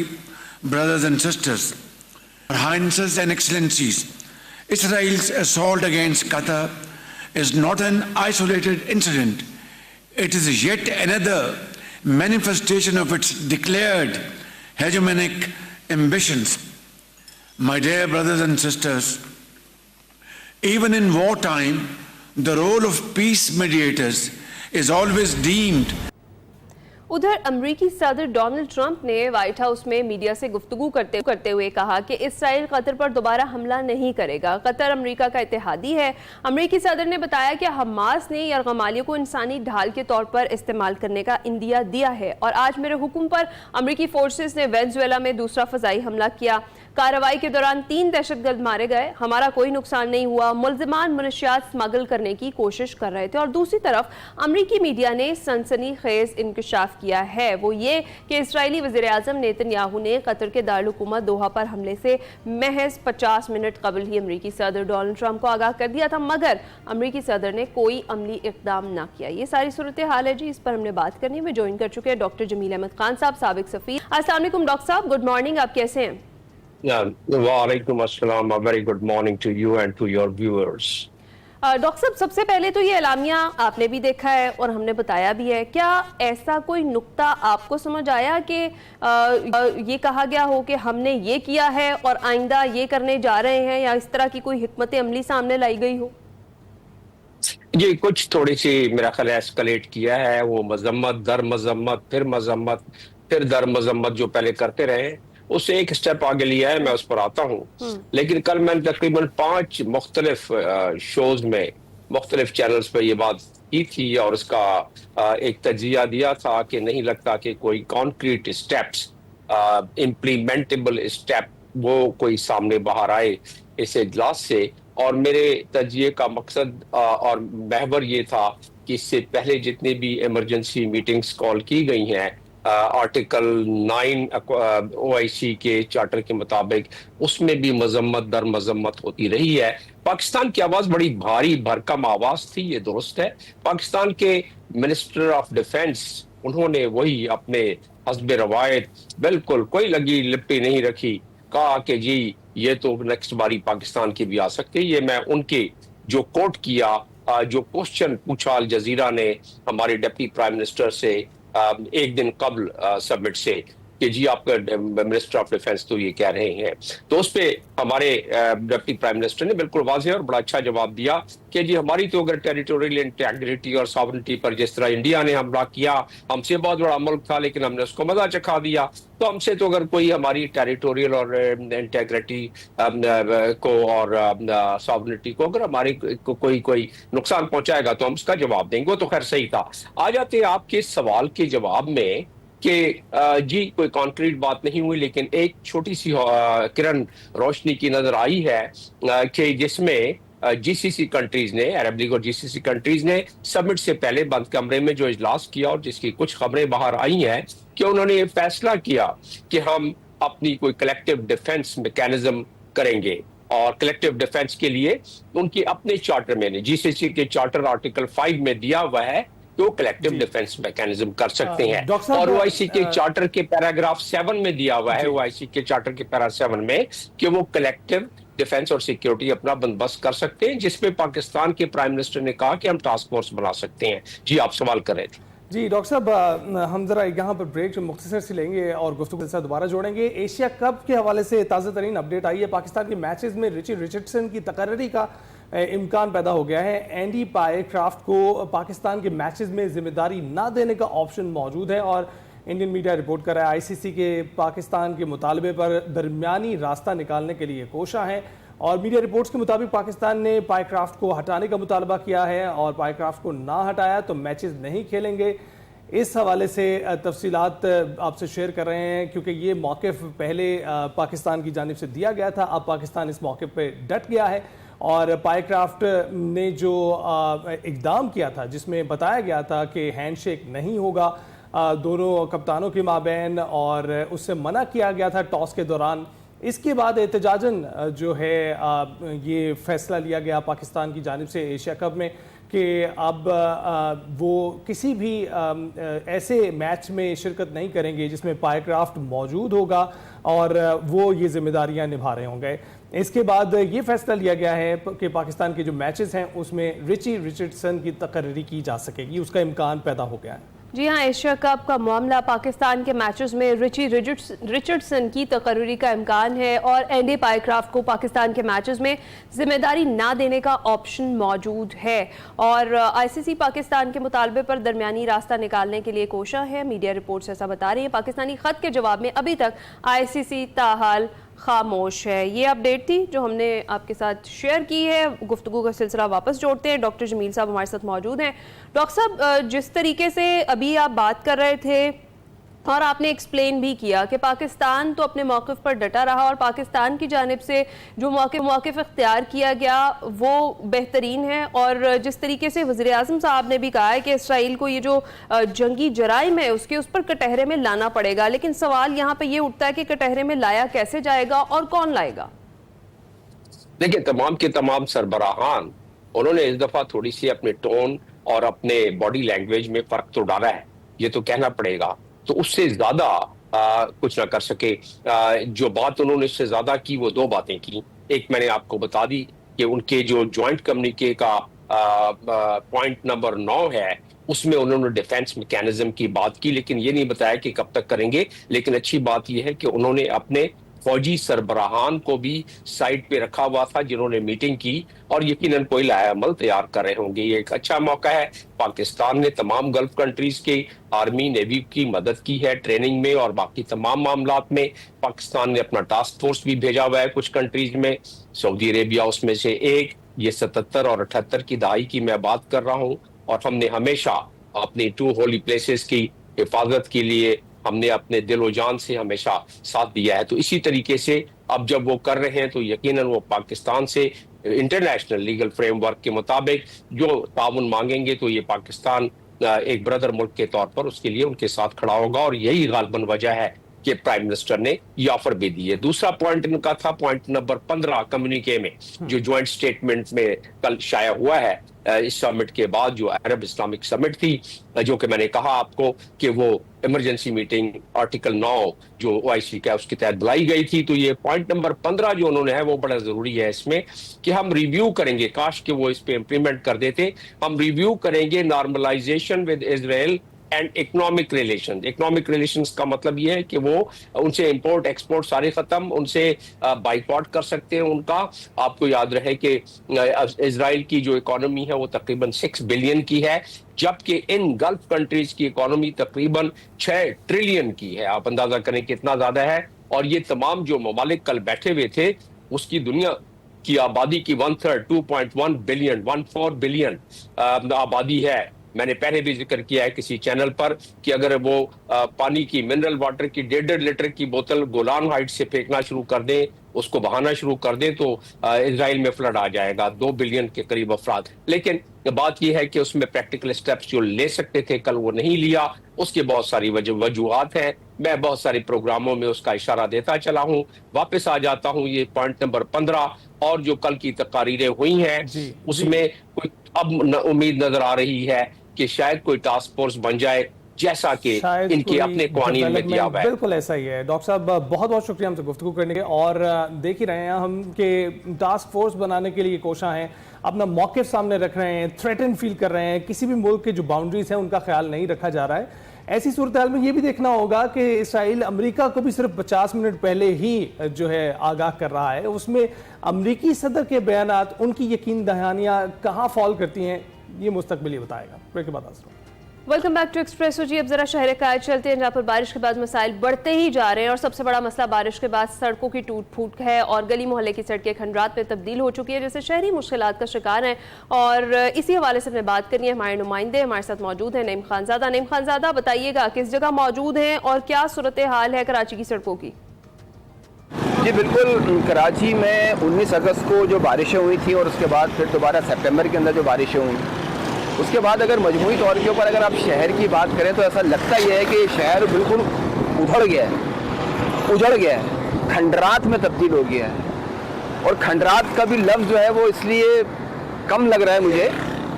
brothers and sisters. Your Highnesses and Excellencies, Israel's assault against Qatar is not an isolated incident. It is yet another manifestation of its declared hegemonic ambitions. My dear brothers and sisters, even in wartime, the role of peace mediators is always deemed. उधर अमरीकी सदर Donald Trump ने white house में media से गुफ्तगू करते हुए कहा कि इसराइल कतर पर दोबारा हमला नहीं करेगा। कतर अमरीका का इत्तेहादी है। अमरीकी सदर ने बताया कि हमास ने यरगमालियों को इंसानी ढाल के तौर पर इस्तेमाल करने का इंदिया दिया है और आज मेरे हुक्म पर अमरीकी फोर्सेस ने वेनेजुएला में दूसरा फजाई हमला किया। कार्रवाई के दौरान 3 दहशतगर्द मारे गए। हमारा कोई नुकसान नहीं हुआ। मुल्जिमान मनशियात स्मगल करने की कोशिश कर रहे थे। और दूसरी तरफ अमरीकी मीडिया ने सनसनीखेज इंकशाफ किया है, वो ये कि इस्राएली वज़ीर आज़म नेतन्याहू ने कतर के दारुल-हुकूमत दोहा पर हमले से महज 50 मिनट कबल ही अमरीकी सदर डोनाल्ड ट्रंप को आगाह कर दिया था, मगर अमरीकी सदर ने कोई अमली इक़दाम ना किया। ये सारी सूरत हाल है जी, इस पर हमने बात करनी है। ज्वाइन कर चुके हैं डॉक्टर जमील अहमद खान साहब, साबिक सफ़ीर। अस्सलाम वालेकुम डॉक्टर साहब, गुड मॉर्निंग, आप कैसे हैं? Walaikum assalam. A very good morning to you and to your viewers. Doctor साहब, सबसे पहले तो ये एलामिया आपने भी देखा है और हमने बताया भी है, क्या ऐसा कोई नुक्ता आपको समझ आया कि ये कहा गया हो कि हमने ये किया है और आइंदा ये करने जा रहे हैं, या इस तरह की कोई हिकमत अमली सामने लाई गई हो? जी, कुछ थोड़ी सी मेरा ख्याल एस्केलेट किया है, वो मजम्मत दर मजम्मत फिर दर मजम्मत जो पहले करते रहे, उससे एक स्टेप आगे लिया है, मैं उस पर आता हूँ। लेकिन कल मैंने तकरीबन 5 मुख्तलिफ शोज में मुख्तलिफ चैनल्स पर ये बात की थी और उसका एक तजिया दिया था कि नहीं लगता कि कोई कॉन्क्रीट स्टेप्स, इम्प्लीमेंटेबल स्टेप वो कोई सामने बाहर आए इस इजलास से। और मेरे तजिए का मकसद और महवर ये था कि इससे पहले जितनी भी इमरजेंसी मीटिंग्स कॉल की गई हैं आर्टिकल 9 OIC के चार्टर के मुताबिक, उसमें भी मजम्मत दर मजम्मत होती रही है। पाकिस्तान की आवाज बड़ी भारी भरकम आवाज थी, ये दुरुस्त है। पाकिस्तान के मिनिस्टर ऑफ डिफेंस, उन्होंने वही अपने हस्ब रवायत बिल्कुल कोई लगी लिपटी नहीं रखी, कहा कि जी ये तो नेक्स्ट बारी पाकिस्तान की भी आ सकती है। ये मैं उनके जो कोट किया, जो क्वेश्चन पूछा अल जजीरा ने हमारे डिप्टी प्राइम मिनिस्टर से एक दिन कबल समिट से कि जी आपका मिनिस्टर ऑफ डिफेंस तो ये कह रहे हैं, तो उस पे हमारे डिप्टी प्राइम मिनिस्टर ने बिल्कुल वाज़ेह और बड़ा अच्छा जवाब दिया कि जी हमारी तो अगर टेरिटोरियल इंटेग्रिटी और सॉवरेनिटी पर जिस तरह इंडिया ने हमला किया, हमसे बहुत बड़ा मुल्क था लेकिन हमने उसको मजा चखा दिया, तो हमसे तो अगर कोई हमारी टेरिटोरियल और इंटेग्रिटी को और सॉवरेनिटी को अगर हमारी कोई नुकसान पहुंचाएगा तो हम उसका जवाब देंगे। वो तो खैर सही था। आ जाते हैं आपके सवाल के जवाब में कि जी कोई कॉन्क्रीट बात नहीं हुई, लेकिन एक छोटी सी किरण रोशनी की नजर आई है कि जिसमें GCC कंट्रीज ने, अरब लीग और GCC कंट्रीज ने समिट से पहले बंद कमरे में जो इजलास किया और जिसकी कुछ खबरें बाहर आई हैं कि उन्होंने ये फैसला किया कि हम अपनी कोई कलेक्टिव डिफेंस मैकेनिज्म करेंगे। और कलेक्टिव डिफेंस के लिए उनके अपने चार्टर में, GCC के चार्टर आर्टिकल 5 में दिया हुआ है तो कलेक्टिव डिफेंस मैकेनिज्म कर सकते हैं। और OIC के चार्टर के पैराग्राफ 7 में दिया हुआ है, OIC के चार्टर के पैरा 7 में, कि वो कलेक्टिव डिफेंस और सिक्योरिटी अपना बंदोबस्त कर सकते हैं, जिसपे पाकिस्तान के प्राइम मिनिस्टर ने कहा कि हम टास्क फोर्स बना सकते हैं। जी आप सवाल कर रहे थे। जी डॉक्टर साहब, हम जरा यहाँ पर ब्रेक मुख्तसर से लेंगे और गुफ्तगू के साथ दोबारा जोड़ेंगे। एशिया कप के हवाले से ताज़ा तरीन अपडेट आई है। पाकिस्तान के मैचेस में रिची रिचर्डसन की तकर्री का इम्कान पैदा हो गया है। एंडी पायक्राफ्ट को पाकिस्तान के मैचेस में जिम्मेदारी ना देने का ऑप्शन मौजूद है और इंडियन मीडिया रिपोर्ट कर रहा है ICC के पाकिस्तान के मुतालबे पर दरमियानी रास्ता निकालने के लिए कोशा है। और मीडिया रिपोर्ट्स के मुताबिक पाकिस्तान ने पायक्राफ्ट को हटाने का मुतालबा किया है और पायक्राफ्ट को ना हटाया तो मैचेस नहीं खेलेंगे। इस हवाले से तफसीलात आपसे शेयर कर रहे हैं क्योंकि ये मौक़िफ़ पहले पाकिस्तान की जानिब से दिया गया था, अब पाकिस्तान इस मौक़िफ़ पे डट गया है। और पायक्राफ्ट ने जो इक़दाम किया था जिसमें बताया गया था कि हैंडशेक नहीं होगा दोनों कप्तानों के माबैन, और उससे मना किया गया था टॉस के दौरान, इसके बाद एहतजाजन जो है ये फैसला लिया गया पाकिस्तान की जानिब से एशिया कप में कि अब वो किसी भी ऐसे मैच में शिरकत नहीं करेंगे जिसमें पायक्राफ्ट मौजूद होगा और वो ये जिम्मेदारियां निभा रहे होंगे। इसके बाद ये फैसला लिया गया है कि पाकिस्तान के जो मैचेस हैं उसमें रिची रिचर्डसन की तकर्री की जा सकेगी, उसका इम्कान पैदा हो गया है। जी हाँ, एशिया कप का मामला पाकिस्तान के मैचेस में रिची रिचर्डसन की तकर्री का इम्कान है और एंडी पायक्राफ्ट को पाकिस्तान के मैचेस में जिम्मेदारी ना देने का ऑप्शन मौजूद है। और ICC पाकिस्तान के मुतालबे पर दरमियानी रास्ता निकालने के लिए कोशा है। मीडिया रिपोर्ट्स ऐसा बता रही है। पाकिस्तानी खत के जवाब में अभी तक ICC ताहाल खामोश है। ये अपडेट थी जो हमने आपके साथ शेयर की है। गुफ्तगू का सिलसिला वापस जोड़ते हैं। डॉक्टर जमील साहब हमारे साथ मौजूद हैं। डॉक्टर साहब, जिस तरीके से अभी आप बात कर रहे थे और आपने एक्सप्लेन भी किया कि पाकिस्तान तो अपने मौक़िफ़ पर डटा रहा और पाकिस्तान की जानिब से जो मौक़िफ़ इख्तियार किया गया वो बेहतरीन है, और जिस तरीके से वज़ीर आज़म साहब ने भी कहा है कि इसराइल को ये जो जंगी जराइम है उसके उस पर कटहरे में लाना पड़ेगा, लेकिन सवाल यहाँ पे ये उठता है कि कटहरे में लाया कैसे जाएगा और कौन लाएगा? देखिए, तमाम के तमाम सरबराहान उन्होंने इस दफ़ा थोड़ी सी अपने टोन और अपने बॉडी लैंग्वेज में फ़र्क तो डाला है, ये तो कहना पड़ेगा। तो उससे ज्यादा कुछ ना कर सके। जो बात उन्होंने इससे ज्यादा की वो 2 बातें की। एक मैंने आपको बता दी कि उनके जो ज्वाइंट कम्युनिके का पॉइंट नंबर 9 है उसमें उन्होंने डिफेंस मैकेनिज्म की बात की, लेकिन ये नहीं बताया कि कब तक करेंगे। लेकिन अच्छी बात यह है कि उन्होंने अपने फौजी सरबराहान को भी साइड पे रखा हुआ था जिन्होंने मीटिंग की, और यकीनन कोई लाएअमल तैयार कर रहे होंगे। ये एक अच्छा मौका है। पाकिस्तान ने तमाम गल्फ कंट्रीज के आर्मी नेवी की मदद की है ट्रेनिंग में और बाकी तमाम मामलात में। पाकिस्तान ने अपना टास्क फोर्स भी भेजा हुआ है कुछ कंट्रीज में, सऊदी अरेबिया उसमें से एक। ये 77 और 78 की दहाई की मैं बात कर रहा हूँ, और हमने हमेशा अपनी 2 होली प्लेसेस की हिफाजत के लिए हमने अपने दिलो जान से हमेशा साथ दिया है। तो इसी तरीके से अब जब वो कर रहे हैं तो यकीनन वो पाकिस्तान से इंटरनेशनल लीगल फ्रेमवर्क के मुताबिक जो ताउन मांगेंगे तो ये पाकिस्तान एक ब्रदर मुल्क के तौर पर उसके लिए उनके साथ खड़ा होगा, और यही गालिबन वजह है कि प्राइम मिनिस्टर ने ये ऑफर भी दी है। दूसरा पॉइंट इनका था पॉइंट नंबर 15 कम्युनिके में, जो ज्वाइंट स्टेटमेंट में कल शाया हुआ है इस समिट के बाद, जो अरब इस्लामिक समिट थी, जो कि मैंने कहा आपको कि वो इमरजेंसी मीटिंग आर्टिकल 9 जो OIC का उसके तहत बुलाई गई थी। तो ये पॉइंट नंबर 15 जो उन्होंने है वो बड़ा जरूरी है इसमें कि हम रिव्यू करेंगे, काश कि वो इस पे इम्प्लीमेंट कर देते। हम रिव्यू करेंगे normalization with Israel and economic relation. Economic relations का मतलब ये है कि वो उनसे इंपोर्ट एक्सपोर्ट सारे खत्म, उनसे बाइकआउट कर सकते हैं उनका। आपको याद रहे कि इजराइल की जो इकोनॉमी है वो तकरीबन 6 बिलियन की है, जबकि इन गल्फ कंट्रीज की इकोनॉमी तकरीबन 6 ट्रिलियन की है। आप अंदाजा करें कितना ज्यादा है। और ये तमाम जो ममालिक कल बैठे हुए थे उसकी दुनिया की आबादी की 1/3 2.1 बिलियन 14 बिलियन आबादी है। मैंने पहले भी जिक्र किया है किसी चैनल पर कि अगर वो पानी की मिनरल वाटर की 1.5 लीटर की बोतल गोलान हाइट से फेंकना शुरू कर दें, उसको बहाना शुरू कर दें, तो इजराइल में फ्लड आ जाएगा, 2 बिलियन के करीब अफराद। लेकिन बात यह है कि उसमें प्रैक्टिकल स्टेप्स जो ले सकते थे कल वो नहीं लिया। उसकी बहुत सारी वजूहात हैं, मैं बहुत सारे प्रोग्रामों में उसका इशारा देता चला हूं। वापस आ जाता हूं ये पॉइंट नंबर 15 और जो कल की तकारीरें हुई हैं उसमें कोई अब उम्मीद नजर आ रही है कि शायद कोई टास्क फोर्स बन जाए जैसा कि इनके अपने कानून में दिया हुआ है। बिल्कुल ऐसा ही है। डॉक्टर साहब बहुत बहुत शुक्रिया हमसे गुफ्तगू करने के, और देख ही रहे हैं हम कि टास्क फोर्स बनाने के लिए कोशिश हैं, अपना मौक़िफ़ सामने रख रहे हैं, थ्रेटन फील कर रहे हैं, किसी भी मुल्क के जो बाउंड्रीज हैं उनका ख्याल नहीं रखा जा रहा है। ऐसी सूरत हाल में ये भी देखना होगा कि इसराइल अमेरिका को भी सिर्फ 50 मिनट पहले ही जो है आगाह कर रहा है। उसमें अमेरिकी सदर के बयानात, उनकी यकीन दहानियाँ कहाँ फॉल करती हैं ये मुस्तकबिल ही बताएगा। ब्रेक के बाद हाजिर। वेलकम बैक टू एक्सप्रेसो जी। अब जरा शहर का चलते हैं जहाँ पर बारिश के बाद मसाइल बढ़ते ही जा रहे हैं, और सबसे बड़ा मसला बारिश के बाद सड़कों की टूट फूट है और गली मोहल्ले की सड़कें खंडरात में तब्दील हो चुकी है, जैसे शहरी मुश्किलात का शिकार हैं। और इसी हवाले से हमें बात करनी है। हमारे नुमाइंदे हमारे साथ मौजूद हैं, नईम खानजादा। नईम खानजादा, बताइएगा किस जगह मौजूद हैं और क्या सूरत हाल है कराची की सड़कों की? जी बिल्कुल, कराची में 19 अगस्त को जो बारिशें हुई थी और उसके बाद फिर दोबारा सितंबर के अंदर जो बारिशें हुई, उसके बाद अगर मजमूई तौर के ऊपर अगर आप शहर की बात करें तो ऐसा लगता ही है कि शहर बिल्कुल उधड़ गया है, खंडरात में तब्दील हो गया है। और खंडरात का भी लफ्ज़ जो है वो इसलिए कम लग रहा है मुझे,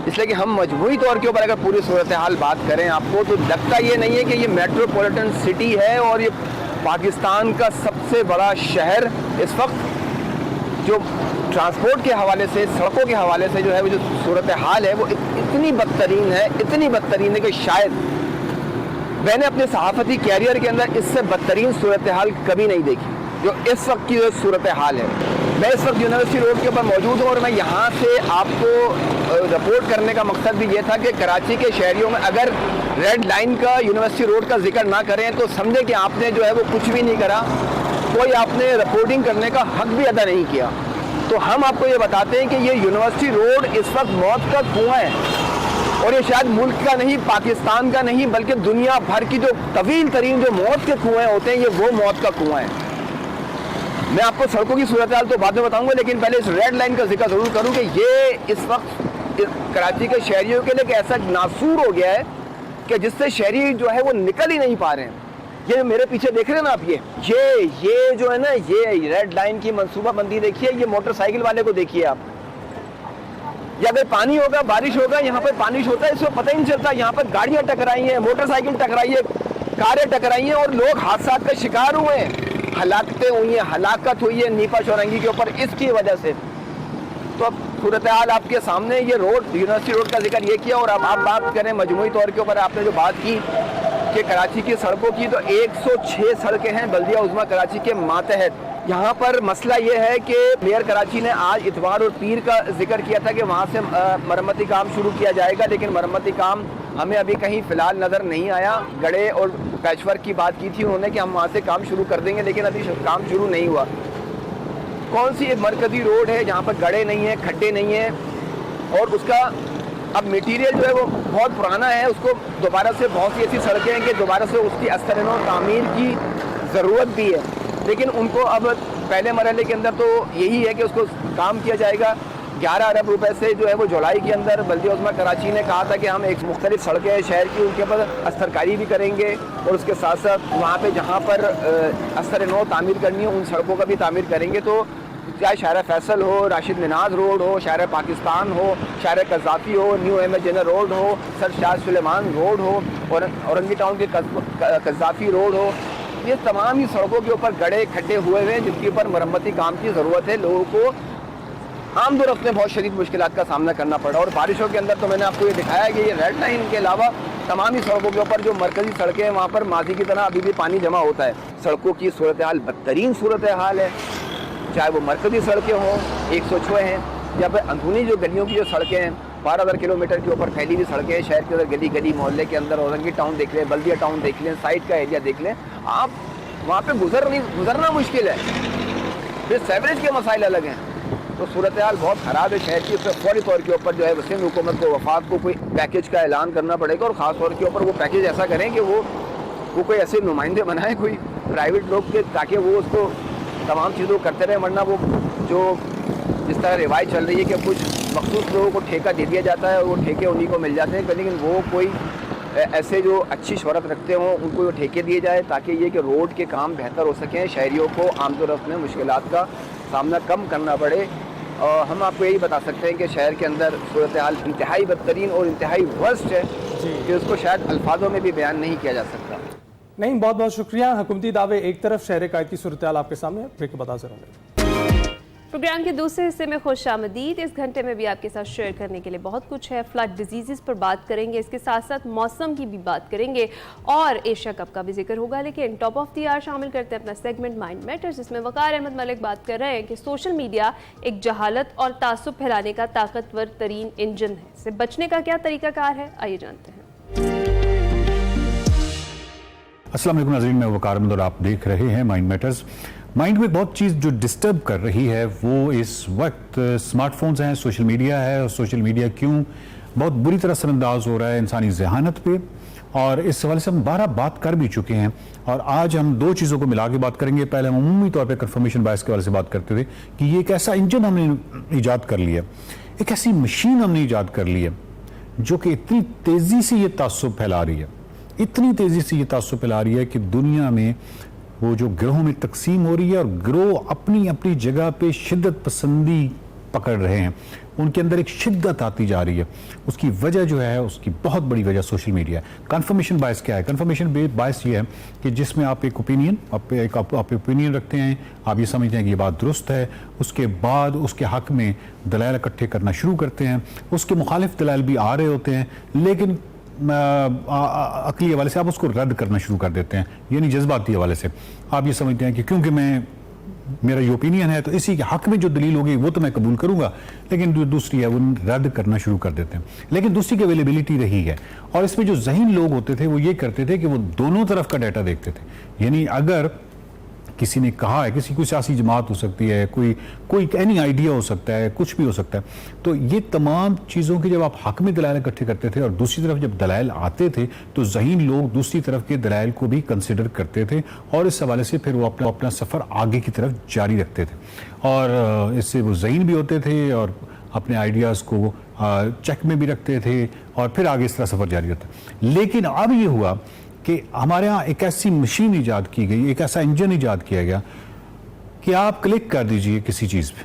इसलिए कि हम मजमूई तौर के ऊपर अगर पूरी सूरत हाल बात करें आपको, तो लगता ये नहीं है कि ये मेट्रोपॉलिटन सिटी है और ये पाकिस्तान का सबसे बड़ा शहर इस वक्त जो ट्रांसपोर्ट के हवाले से, सड़कों के हवाले से जो है वो जो सूरत हाल है वो इतनी बदतरीन है कि शायद मैंने अपने सहाफ़ती कैरियर के अंदर इससे बदतरीन सूरत हाल कभी नहीं देखी जो इस वक्त की जो सूरत हाल है। मैं इस वक्त यूनिवर्सिटी रोड के ऊपर मौजूद हूँ और मैं यहाँ से आपको रिपोर्ट करने का मकसद भी ये था कि कराची के शहरियों में अगर रेड लाइन का, यूनिवर्सिटी रोड का जिक्र ना करें तो समझे कि आपने जो है वो कुछ भी नहीं करा, कोई आपने रिपोर्टिंग करने का हक भी अदा नहीं किया। तो हम आपको ये बताते हैं कि ये यूनिवर्सिटी रोड इस वक्त मौत का कुआं है, और ये शायद मुल्क का नहीं, पाकिस्तान का नहीं, बल्कि दुनिया भर की जो तवील तरीन जो मौत के कुएं होते हैं, ये वो मौत का कुआं है। मैं आपको सड़कों की सूरत हाल तो बाद में बताऊंगा, लेकिन पहले इस रेड लाइन का जिक्र जरूर करूं कि ये इस वक्त कराची के शहरियों के लिए एक ऐसा नासूर हो गया है कि जिससे शहरी जो है वो निकल ही नहीं पा रहे हैं। ये मेरे पीछे देख रहे हैं ना आप, ये जो है ना, ये रेड लाइन की मंसूबाबंदी देखिए, ये मोटरसाइकिल वाले को देखिए आप। या अगर पानी होगा, बारिश होगा, यहाँ पर बारिश होता है, इसको पता ही नहीं चलता। यहाँ पर गाड़ियाँ टकराई हैं, मोटरसाइकिल टकराई है, कारें टकराई हैं और लोग हादसा का शिकार हुए हैं, हलाकतें हुई हैं, हलाकत हुई है नीपा चौरंगी के ऊपर इसकी वजह से। तो अब सूरत हाल आपके सामने, ये रोड, यूनिवर्सिटी रोड का जिक्र ये किया, और अब आप बात करें मजमूई तौर के ऊपर आपने जो बात की कि कराची की सड़कों की, तो 106 सड़कें हैं बल्दिया उज़्मा कराची के मातहत। यहाँ पर मसला ये है कि मेयर कराची ने आज इतवार और पीर का जिक्र किया था कि वहाँ से मरम्मती काम शुरू किया जाएगा, लेकिन मरम्मती काम हमें अभी कहीं फ़िलहाल नज़र नहीं आया। गड़े और पैचवर्क की बात की थी उन्होंने कि हम वहाँ से काम शुरू कर देंगे, लेकिन अभी काम शुरू नहीं हुआ। कौन सी एक मरकज़ी रोड है जहाँ पर गड़े नहीं हैं, खड्डे नहीं हैं, और उसका अब मटीरियल जो है वो बहुत पुराना है, उसको दोबारा से, बहुत सी ऐसी सड़कें हैं कि दोबारा से उसकी अस्तरनो तामीर की ज़रूरत भी है, लेकिन उनको अब पहले मरहले के अंदर तो यही है कि उसको काम किया जाएगा। 11 अरब रुपए से जो है वो जुलाई के अंदर बल्दिया उज़्मा कराची ने कहा था कि हम एक मुख्तलिफ सड़कें हैं शहर की, उनके ऊपर अस्तरकारी भी करेंगे, और उसके साथ साथ वहाँ पे जहाँ पर अस्तर नौ तामीर करनी है उन सड़कों का भी तामीर करेंगे। तो चाहे शहर फैसल हो, राशिद मिनाज रोड हो, शहर पाकिस्तान हो, शहर कज़ाफ़ी हो, न्यू अहमद जनरल रोड हो, सर शाह सुलेमान रोड हो, और औरंगी टाउन के कज़ाफ़ी रोड हो, ये तमाम ही सड़कों के ऊपर गड्ढे खड्डे हुए हुए हैं जिनके ऊपर मरम्मती काम की ज़रूरत है। लोगों को आमदोर में बहुत शदीद मुश्किलात का सामना करना पड़ा, और बारिशों के अंदर तो मैंने आपको ये दिखाया कि ये रेड लाइन के अलावा तमाम ही सड़कों के ऊपर जो मरकज़ी सड़कें हैं वहाँ पर माजी की तरह अभी भी पानी जमा होता है। सड़कों की सूरत हाल बदतरीन सूरत हाल है, चाहे वो मरकज़ी सड़कें हों 106 हैं, या फिर अंदरूनी जो गलियों की जो सड़कें हैं 12,000 किलोमीटर के ऊपर फैली हुई सड़कें हैं शहर के अंदर, गली गली मोहल्ले के अंदर, औरंगी टाउन देख लें, बल्दिया टाउन देख लें, साइड का एरिया देख लें, आप वहाँ पे गुजरना मुश्किल है। फिर सेवरेज के मसाइल अलग हैं। तो सूरत हाल बहुत ख़राब है शहर की। उसमें फौरी तौर के ऊपर जो है वसीम हुकूमत को, वफाक को कोई पैकेज का ऐलान करना पड़ेगा, और ख़ास तौर के ऊपर वो पैकेज ऐसा करें कि वो कोई ऐसे नुमाइंदे बनाए कोई प्राइवेट लोग के, ताकि वो उसको तमाम चीज़ों करते रहे। वरना वो जो जिस तरह रिवायत चल रही है कि कुछ मखसूस लोगों को ठेका दे दिया जाता है और वो ठेके उन्हीं को मिल जाते हैं, लेकिन वो कोई ऐसे जो अच्छी शोहरत रखते हों उनको वो ठेके दिए जाए, ताकि ये कि रोड के काम बेहतर हो सकें, शहरियों को आमदोरफ्त में मुश्किलात का सामना कम करना पड़े। और हम आपको यही बता सकते हैं कि शहर के अंदर सूरत हाल इंतहाई बदतरीन और इंतहाई वर्स्ट है कि उसको शायद अल्फाजों में भी बयान नहीं किया जा सकता। नहीं, बहुत बहुत शुक्रिया। हुकूमती दावे एक तरफ, शहर कायद की सूरत हाल आपके सामने, ब्रेक बता जरूर। प्रोग्राम के दूसरे हिस्से में खुश आमदीद। इस घंटे में भी आपके साथ शेयर करने के लिए बहुत कुछ है। फ्लड डिजीज़ पर बात करेंगे, इसके साथ साथ मौसम की भी बात करेंगे, और एशिया कप का भी जिक्र होगा। लेकिन टॉप ऑफ द आवर शामिल करते हैं अपना सेगमेंट माइंड मैटर्स, जिसमें वकार अहमद मलिक बात कर रहे हैं कि सोशल मीडिया एक जहालत और तासुब फैलाने का ताकतवर तरीन इंजन है। इससे बचने का क्या तरीकाकार है, आइए जानते हैं। अस्सलाम वालेकुम नाज़रीन, मैं वकार अहमद और आप देख रहे हैं माइंड मैटर्स। माइंड में बहुत चीज़ जो डिस्टर्ब कर रही है वो इस वक्त स्मार्टफोन्स हैं, सोशल मीडिया है, और सोशल मीडिया क्यों बहुत बुरी तरह असरअंदाज हो रहा है इंसानी ज़हानत पे, और इस हवाले से हम 12 बात कर भी चुके हैं। और आज हम दो चीज़ों को मिला के बात करेंगे। पहले हम अमूमी तौर पे कंफर्मेशन बायस के हवाले से बात करते थे कि ये एक ऐसा इंजन हमने ईजाद कर लिया, एक ऐसी मशीन हमने ईजाद कर ली है जो कि इतनी तेज़ी से ये तासुब फैला रही है, इतनी तेज़ी से ये तासुब फैला रही है कि दुनिया में वो जो गिरोहों में तकसीम हो रही है, और गिरोह अपनी अपनी जगह पे शिद्दत पसंदी पकड़ रहे हैं, उनके अंदर एक शिद्दत आती जा रही है। उसकी वजह जो है, उसकी बहुत बड़ी वजह सोशल मीडिया है। कन्फर्मेशन बायस क्या है? कन्फर्मेशन बायस ये है कि जिसमें आप एक ओपिनियन, आप ओपिनियन रखते हैं, आप ये समझते हैं कि ये बात दुरुस्त है, उसके बाद उसके हक में दलाइल इकट्ठे करना शुरू करते हैं, उसके मुखालिफ दलाइल भी आ रहे होते हैं, लेकिन अकली हवाले से आप उसको रद्द करना शुरू कर देते हैं, यानी जज्बाती हवाले से आप ये समझते हैं कि क्योंकि मेरा ये ओपिनियन है तो इसी के हक में जो दलील होगी वो तो मैं कबूल करूंगा, लेकिन जो दूसरी है वो रद्द करना शुरू कर देते हैं। लेकिन दूसरी की अवेलेबिलिटी रही है, और इसमें जो ज़हीन लोग होते थे वो ये करते थे कि वो दोनों तरफ का डाटा देखते थे। यानी अगर किसी ने कहा है, किसी कोई सियासी जमात हो सकती है, कोई एनी आइडिया हो सकता है, कुछ भी हो सकता है, तो ये तमाम चीज़ों की जब आप हक में दलाइल इकट्ठे करते थे और दूसरी तरफ जब दलाइल आते थे तो ज़हीन लोग दूसरी तरफ के दलाइल को भी कंसिडर करते थे, और इस हवाले से फिर वो अपना सफ़र आगे की तरफ जारी रखते थे, और इससे वो ज़हीन भी होते थे और अपने आइडियाज़ को चेक में भी रखते थे, और फिर आगे इस तरह सफ़र जारी रहता। लेकिन अब ये हुआ कि हमारे यहाँ एक ऐसी मशीन ईजाद की गई, एक ऐसा इंजन ईजाद किया गया कि आप क्लिक कर दीजिए किसी चीज़ पे,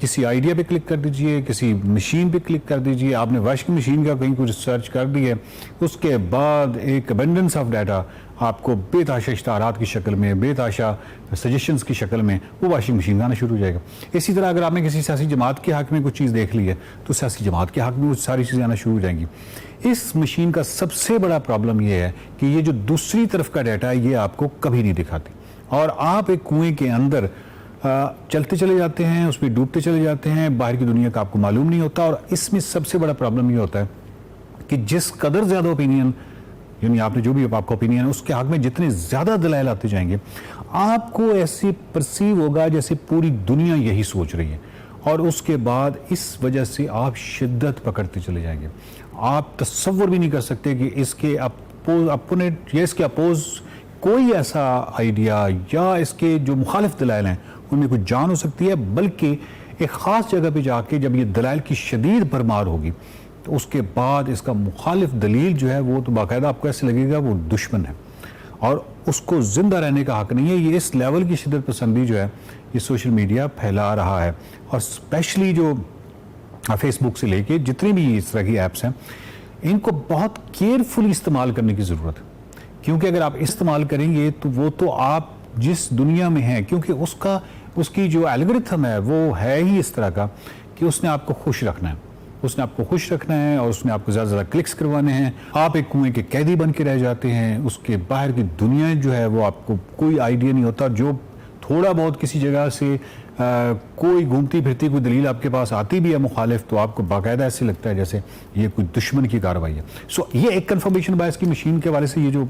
किसी आइडिया पे क्लिक कर दीजिए, किसी मशीन पे क्लिक कर दीजिए, आपने वॉशिंग मशीन का कहीं कुछ सर्च कर दिया, उसके बाद एक अबंडेंस ऑफ डाटा आपको बेतहाशा इश्तारात की शक्ल में, बेतहाशा सजेशंस की शक्ल में वो वॉशिंग मशीन आना शुरू हो जाएगा। इसी तरह अगर आपने किसी सियासी जमात के हक़ में कुछ चीज़ देख ली है तो सियासी जमात के हक़ में वो सारी चीज़ें आना शुरू हो जाएंगी। इस मशीन का सबसे बड़ा प्रॉब्लम ये है कि ये जो दूसरी तरफ का डाटा है ये आपको कभी नहीं दिखाती, और आप एक कुएँ के अंदर चलते चले जाते हैं, उसमें डूबते चले जाते हैं, बाहर की दुनिया का आपको मालूम नहीं होता। और इसमें सबसे बड़ा प्रॉब्लम ये होता है कि जिस कदर ज़्यादा ओपिनियन, यानी आपने जो भी आपका ओपिनियन है उसके हक में जितने ज़्यादा दलाइल आते जाएंगे, आपको ऐसी परसीव होगा जैसे पूरी दुनिया यही सोच रही है, और उसके बाद इस वजह से आप शिद्दत पकड़ते चले जाएंगे। आप तसव्वुर भी नहीं कर सकते कि इसके अपोनेंट या इसके अपोज कोई ऐसा आइडिया या इसके जो मुखालिफ दलाइल हैं उनमें कुछ जान हो सकती है, बल्कि एक ख़ास जगह पे जाके जब ये दलाइल की शदीद भरमार होगी तो उसके बाद इसका मुखालिफ दलील जो है वो तो बाकायदा आपको ऐसे लगेगा वो दुश्मन है और उसको ज़िंदा रहने का हक़ नहीं है। ये इस लेवल की शिद्दत पसंदी जो है ये सोशल मीडिया फैला रहा है, और स्पेशली जो फेसबुक से लेके जितनी भी इस तरह की ऐप्स हैं इनको बहुत केयरफुली इस्तेमाल करने की ज़रूरत है, क्योंकि अगर आप इस्तेमाल करेंगे तो वो तो आप जिस दुनिया में हैं, क्योंकि उसकी जो एल्गोरिथम है वो है ही इस तरह का कि उसने आपको खुश रखना है, उसने आपको खुश रखना है और उसने आपको ज़्यादा ज़्यादा क्लिक्स करवाने हैं। आप एक कुएं के कैदी बन के रह जाते हैं, उसके बाहर की दुनिया जो है वो आपको कोई आइडिया नहीं होता। जो थोड़ा बहुत किसी जगह से कोई घूमती फिरती कोई दलील आपके पास आती भी है मुखालिफ, तो आपको बाकायदा ऐसे लगता है जैसे ये कोई दुश्मन की कार्रवाई है। सो ये एक कन्फर्मेशन बायस की मशीन के हवाले से ये जो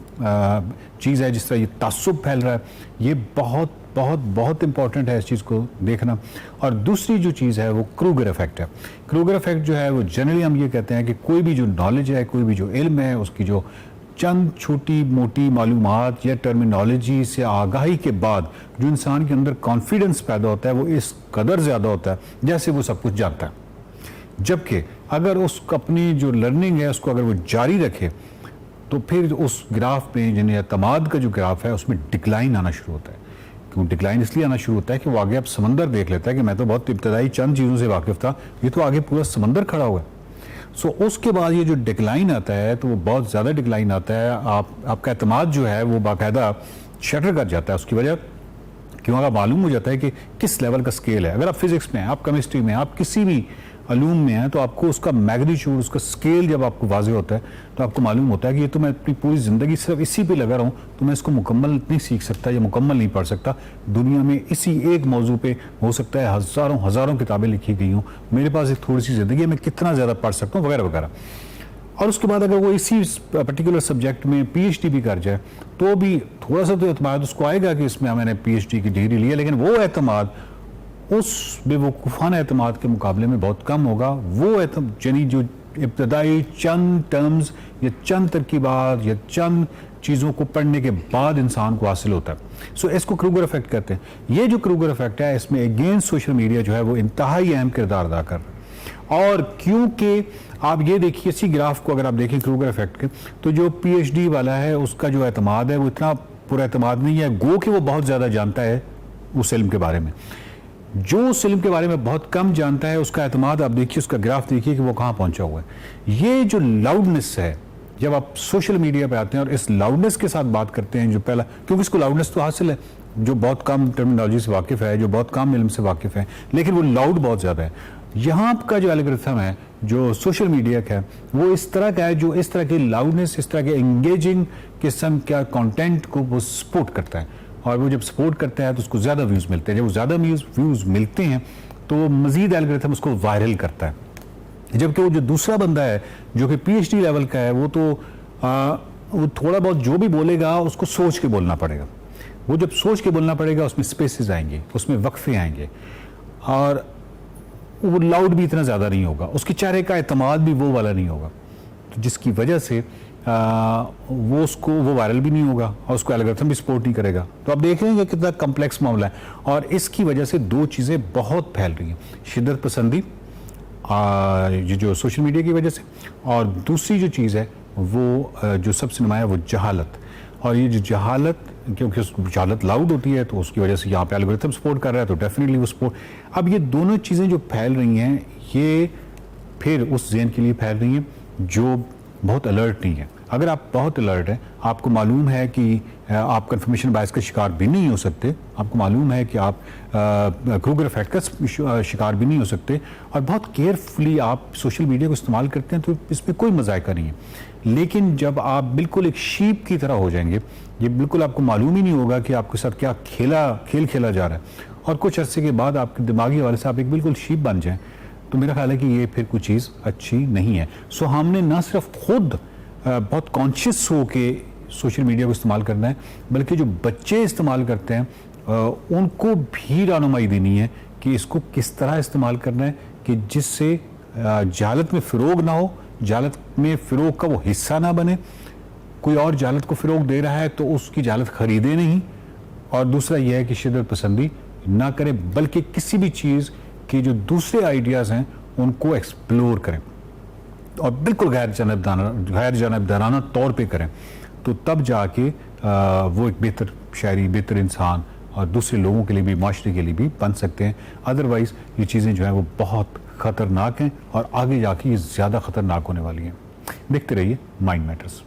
चीज़ है, जिस तरह ये तासुब फैल रहा है, ये बहुत बहुत बहुत इंपॉर्टेंट है इस चीज़ को देखना। और दूसरी जो चीज़ है वो क्रूगर इफेक्ट है। क्रूगर इफेक्ट जो है वो जनरली हम ये कहते हैं कि कोई भी जो नॉलेज है, कोई भी जो इल्म है, उसकी जो चंद छोटी मोटी मालूमात या टर्मिनोलॉजी से आगाही के बाद जो इंसान के अंदर कॉन्फिडेंस पैदा होता है वो इस कदर ज़्यादा होता है जैसे वो सब कुछ जानता है। जबकि अगर उसको अपनी जो लर्निंग है उसको अगर वो जारी रखे तो फिर उस ग्राफ में यानी एतमाद का जो ग्राफ है उसमें डिक्लाइन आना शुरू होता है। क्यों डिक्लाइन इसलिए आना शुरू होता है कि वो आगे अब समंदर देख लेता है कि मैं तो बहुत इब्तदाई चंद चीज़ों से वाकिफ़ था, ये तो आगे पूरा समंदर खड़ा हुआ है। सो उसके बाद ये जो डिक्लाइन आता है तो वो बहुत ज़्यादा डिक्लाइन आता है, आपका एतमाद जो है वो बाकायदा शटर कर जाता है। उसकी वजह क्यों, अगर मालूम हो जाता है कि किस लेवल का स्केल है। अगर आप फिजिक्स में हैं, आप केमिस्ट्री में, आप किसी भी अलूम में हैं, तो आपको उसका मैग्नीट्यूड, उसका स्केल जब आपको वाज़ेह होता है तो आपको मालूम होता है कि ये तो मैं अपनी पूरी ज़िंदगी सिर्फ इसी पे लगा रहा हूँ, तो मैं इसको मुकम्मल नहीं सीख सकता या मुकम्मल नहीं पढ़ सकता। दुनिया में इसी एक मौजू पे हो सकता है हज़ारों हज़ारों किताबें लिखी गई हूँ, मेरे पास एक थोड़ी सी ज़िंदगी है, मैं कितना ज़्यादा पढ़ सकता हूँ वगैरह वगैरह। और उसके बाद अगर वो इसी पर्टिकुलर सब्जेक्ट में PhD भी कर जाए तो भी थोड़ा सा तो एतमाद उसको आएगा कि इसमें मैंने PhD की डिग्री ली है, लेकिन वो एतमाद उस बेवकूफ़ाना एतमाद के मुकाबले में बहुत कम होगा। वो यानी जो इब्तदाई चंद टर्म्स या चंद तरकीबात या चंद चीज़ों को पढ़ने के बाद इंसान को हासिल होता है। सो इसको क्रूगर इफेक्ट कहते हैं। ये जो क्रूगर इफेक्ट है इसमें अगेन सोशल मीडिया जो है वो इंतहाई अहम किरदार अदा कर रहा है। और क्योंकि आप ये देखिए इसी ग्राफ को अगर आप देखें क्रूगर इफेक्ट के, तो जो PhD वाला है उसका जो एतमाद है वो इतना पूरा एतमाद नहीं है, गो कि वो बहुत ज़्यादा जानता है उस इल्म के बारे में। जो उस इल्म के बारे में बहुत कम जानता है उसका एतमाद आप देखिए, उसका ग्राफ देखिए कि वो कहाँ पहुँचा हुआ है। ये जो लाउडनेस है, जब आप सोशल मीडिया पे आते हैं और इस लाउडनेस के साथ बात करते हैं, जो पहला, क्योंकि इसको लाउडनेस तो हासिल है, जो बहुत कम टर्मिनोलॉजी से वाकिफ़ है, जो बहुत कम इल्म से वाकिफ़ है, लेकिन वो लाउड बहुत ज़्यादा है। यहाँ का जो एल्गोरिथम है, जो सोशल मीडिया का है, वो इस तरह का है जो इस तरह की लाउडनेस, इस तरह के एंगेजिंग किस्म का कंटेंट को वो सपोर्ट करता है। और वो जब सपोर्ट करता है तो उसको ज़्यादा व्यूज़ मिलते हैं। जब वो ज़्यादा व्यूज़ मिलते हैं तो मज़ीद एल्गोरिथम उसको वायरल करता है। जबकि वो जो दूसरा बंदा है जो कि PhD लेवल का है, वो थोड़ा बहुत जो भी बोलेगा उसको सोच के बोलना पड़ेगा। वो जब सोच के बोलना पड़ेगा उसमें स्पेसेस आएंगे, उसमें वक्फे आएंगे, और वो लाउड भी इतना ज़्यादा नहीं होगा, उसके चेहरे का एतमाद भी वो वाला नहीं होगा, तो जिसकी वजह से वो वायरल भी नहीं होगा और उसको एल्गोरिथम भी सपोर्ट नहीं करेगा। तो आप देख रहे हैं कि कितना कम्प्लेक्स मामला है। और इसकी वजह से दो चीज़ें बहुत फैल रही हैं, शिद्दत पसंदी ये जो सोशल मीडिया की वजह से, और दूसरी जो चीज़ है वो जो सबसे नुमाया वो जहालत। और ये जो जहालत क्योंकि उस जालत लाउड होती है तो उसकी वजह से यहाँ पे एल्गोरिथम सपोर्ट कर रहा है तो डेफिनेटली वो सपोर्ट। अब ये दोनों चीज़ें जो फैल रही हैं ये फिर उस ज़हन के लिए फैल रही हैं जो बहुत अलर्ट नहीं है। अगर आप बहुत अलर्ट हैं, आपको मालूम है कि आप कंफर्मेशन बायस का शिकार भी नहीं हो सकते, आपको मालूम है कि आप क्रूगर इफेक्ट का शिकार भी नहीं हो सकते और बहुत केयरफुली आप सोशल मीडिया को इस्तेमाल करते हैं तो इसमें कोई मजायका नहीं है। लेकिन जब आप बिल्कुल एक शीप की तरह हो जाएंगे, ये बिल्कुल आपको मालूम ही नहीं होगा कि आपके साथ क्या खेल खेला जा रहा है और कुछ अरसे के बाद आपके दिमागी हवाले से आप एक बिल्कुल शीप बन जाएं, तो मेरा ख्याल है कि ये फिर कोई चीज़ अच्छी नहीं है। सो हमने ना सिर्फ खुद बहुत कॉन्शियस हो के सोशल मीडिया को इस्तेमाल करना है, बल्कि जो बच्चे इस्तेमाल करते हैं उनको भी रहनुमाई देनी है कि इसको किस तरह इस्तेमाल करना है कि जिससे जालत में फ़रोग ना हो, जालत में फ़रोग का वो हिस्सा ना बने। कोई और जालत को फ़रोग दे रहा है तो उसकी जालत ख़रीदे नहीं। और दूसरा यह है कि शिद्दत पसंदी ना करें, बल्कि किसी भी चीज़ के जो दूसरे आइडियाज़ हैं उनको एक्सप्लोर करें और बिल्कुल गैर जानबदाराना तौर पे करें, तो तब जाके वो एक बेहतर शायरी, बेहतर इंसान और दूसरे लोगों के लिए भी, माशरे के लिए भी बन सकते हैं। अदरवाइज़ ये चीज़ें जो हैं वो बहुत ख़तरनाक हैं और आगे जाके ये ज़्यादा ख़तरनाक होने वाली हैं। देखते रहिए माइंड मैटर्स।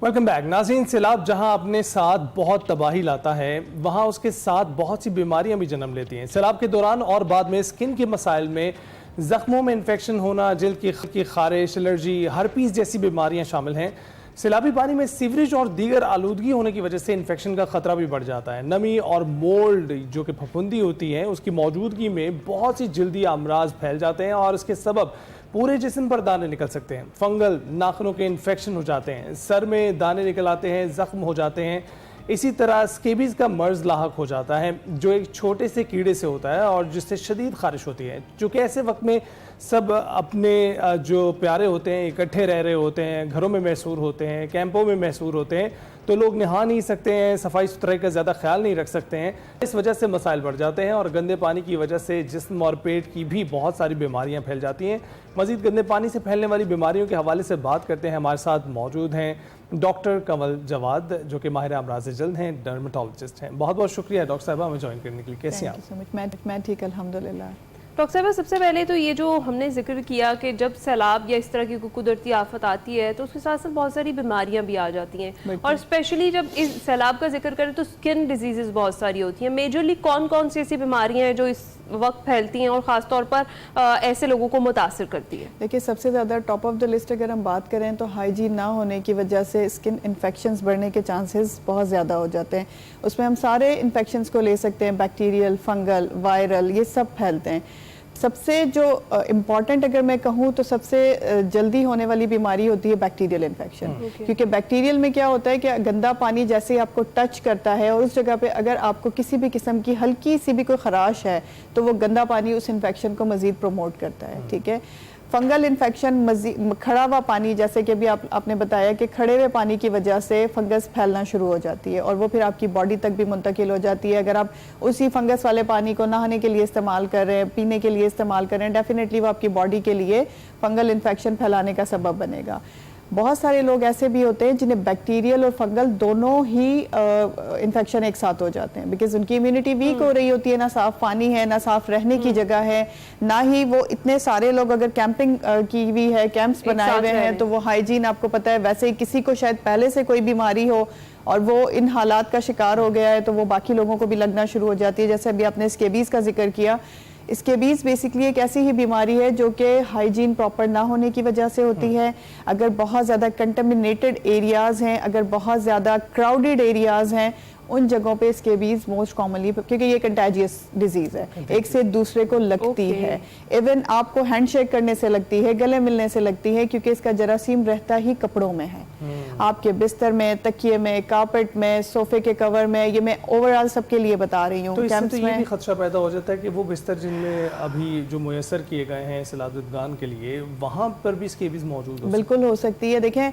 वेलकम बैक नाज़रीन। सैलाब जहां अपने साथ बहुत तबाही लाता है, वहां उसके साथ बहुत सी बीमारियां भी जन्म लेती हैं। सैलाब के दौरान और बाद में स्किन के मसाइल में ज़ख्मों में इन्फेक्शन होना, जल्द की खारिश, एलर्जी, हर्पीस जैसी बीमारियां शामिल हैं। सैलाबी पानी में सीवरेज और दीगर आलूदगी होने की वजह से इन्फेक्शन का ख़तरा भी बढ़ जाता है। नमी और मोल्ड जो कि फफूंदी होती है, उसकी मौजूदगी में बहुत सी जल्दी अमराज फैल जाते हैं और इसके सबब पूरे जिस्म पर दाने निकल सकते हैं। फंगल नाखूनों के इन्फेक्शन हो जाते हैं, सर में दाने निकल आते हैं, ज़ख्म हो जाते हैं। इसी तरह स्केबीज़ का मर्ज़ लाहक हो जाता है जो एक छोटे से कीड़े से होता है और जिससे शदीद खारिश होती है। चूँकि ऐसे वक्त में सब अपने जो प्यारे होते हैं इकट्ठे रह रहे होते हैं, घरों में मैसूर होते हैं, कैंपों में मैसूर होते हैं, तो लोग नहा नहीं सकते हैं, सफाई सुथराई का ज़्यादा ख्याल नहीं रख सकते हैं। इस वजह से मसाइल बढ़ जाते हैं और गंदे पानी की वजह से जिस्म और पेट की भी बहुत सारी बीमारियां फैल जाती हैं। मज़ीद गंदे पानी से फैलने वाली बीमारियों के हवाले से बात करते हैं। हमारे साथ मौजूद हैं डॉक्टर कमल जवाद जो कि माहिर अमराज़ जल्द हैं, डर्मेटोलॉजिस्ट हैं। बहुत बहुत शुक्रिया डॉक्टर साहबा हमें ज्वाइन करने के लिए। कैसे हैं आप? मैं ठीक अल्हम्दुलिल्लाह। डॉक्टर साहब सबसे पहले तो ये जो हमने जिक्र किया कि जब सैलाब या इस तरह की कुदरती आफत आती है तो उसके साथ साथ बहुत सारी बीमारियां भी आ जाती हैं और स्पेशली जब इस सैलाब का जिक्र करें तो स्किन डिजीज़ बहुत सारी होती हैं। मेजरली कौन कौन सी ऐसी बीमारियां हैं जो इस वक्त फैलती हैं और ख़ास तौर पर ऐसे लोगों को मुतासिर करती है? देखिए, सबसे ज़्यादा टॉप ऑफ द लिस्ट अगर हम बात करें तो हाइजीन ना होने की वजह से स्किन इन्फेक्शंस बढ़ने के चांसेस बहुत ज़्यादा हो जाते हैं। उसमें हम सारे इन्फेक्शंस को ले सकते हैं, बैक्टीरियल, फंगल, वायरल, ये सब फैलते हैं। सबसे जो इम्पॉर्टेंट अगर मैं कहूँ तो सबसे जल्दी होने वाली बीमारी होती है बैक्टीरियल इन्फेक्शन। क्योंकि बैक्टीरियल में क्या होता है कि गंदा पानी जैसे आपको टच करता है और उस जगह पे अगर आपको किसी भी किस्म की हल्की सी भी कोई खराश है तो वो गंदा पानी उस इन्फेक्शन को मज़ीद प्रमोट करता है। ठीक है, फंगल इन्फेक्शन, खड़ा हुआ पानी, जैसे कि अभी आपने बताया कि खड़े हुए पानी की वजह से फंगस फैलना शुरू हो जाती है और वो फिर आपकी बॉडी तक भी मुंतकिल हो जाती है। अगर आप उसी फंगस वाले पानी को नहाने के लिए इस्तेमाल कर रहे हैं, पीने के लिए इस्तेमाल कर रहे हैं, डेफिनेटली वो आपकी बॉडी के लिए फंगल इन्फेक्शन फैलाने का सबब बनेगा। बहुत सारे लोग ऐसे भी होते हैं जिन्हें बैक्टीरियल और फंगल दोनों ही इन्फेक्शन एक साथ हो जाते हैं बिकॉज उनकी इम्यूनिटी वीक हो रही होती है, ना साफ पानी है, ना साफ रहने की जगह है, ना ही वो इतने सारे लोग अगर कैंपिंग की हुई है, कैंप्स बनाए हुए हैं तो वो हाइजीन आपको पता है, वैसे ही किसी को शायद पहले से कोई बीमारी हो और वो इन हालात का शिकार हो गया है तो वो बाकी लोगों को भी लगना शुरू हो जाती है। जैसे अभी आपने स्केबीज़ का जिक्र किया, स्केबीज़ बेसिकली एक ऐसी ही बीमारी है जो कि हाइजीन प्रॉपर ना होने की वजह से होती है। अगर बहुत ज़्यादा कंटेमिनेटेड एरियाज़ हैं, अगर बहुत ज़्यादा क्राउडेड एरियाज़ हैं, उन जगहों पे स्केबीज़ मोस्ट कॉमनली, क्योंकि ये कंटेजियस डिजीज़ है, एक से दूसरे को लगती है। इवन आपको हैंडशेक करने से लगती है, गले मिलने से लगती है, क्योंकि इसका जरासीम रहता ही कपड़ों में है, आपके बिस्तर में, तकिए में, कारपेट में, सोफे के कवर में। ये मैं ओवरऑल सबके लिए बता रही हूँ। तो इससे तो ये भी खदशा पैदा हो जाता है कि वो बिस्तर जिनमें अभी जो मुयसर किए गए हैं सैलाबज़दागान के लिए, वहाँ पर भी स्केबीज़ मौजूद हो? बिल्कुल हो सकती है। देखें,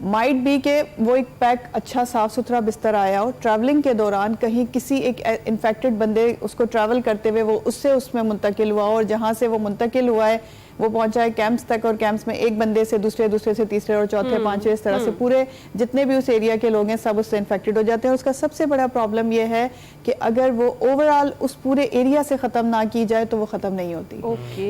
माइट बी के वो एक पैक अच्छा साफ सुथरा बिस्तर आया हो, ट्रैवलिंग के दौरान कहीं किसी एक इन्फेक्टेड बंदे उसको ट्रैवल करते हुए वो उससे उसमें मुंतकिल हुआ हो और जहाँ से वो मुंतकिल हुआ है वो पहुंचा है कैंप्स तक, और कैंप्स में एक बंदे से दूसरे से तीसरे और चौथे पांचवे, इस तरह से पूरे जितने भी उस एरिया के लोग हैं सब उससे इन्फेक्टेड हो जाते हैं। उसका सबसे बड़ा प्रॉब्लम ये है कि अगर वो ओवरऑल उस पूरे एरिया से ख़त्म ना की जाए तो वो ख़त्म नहीं होती।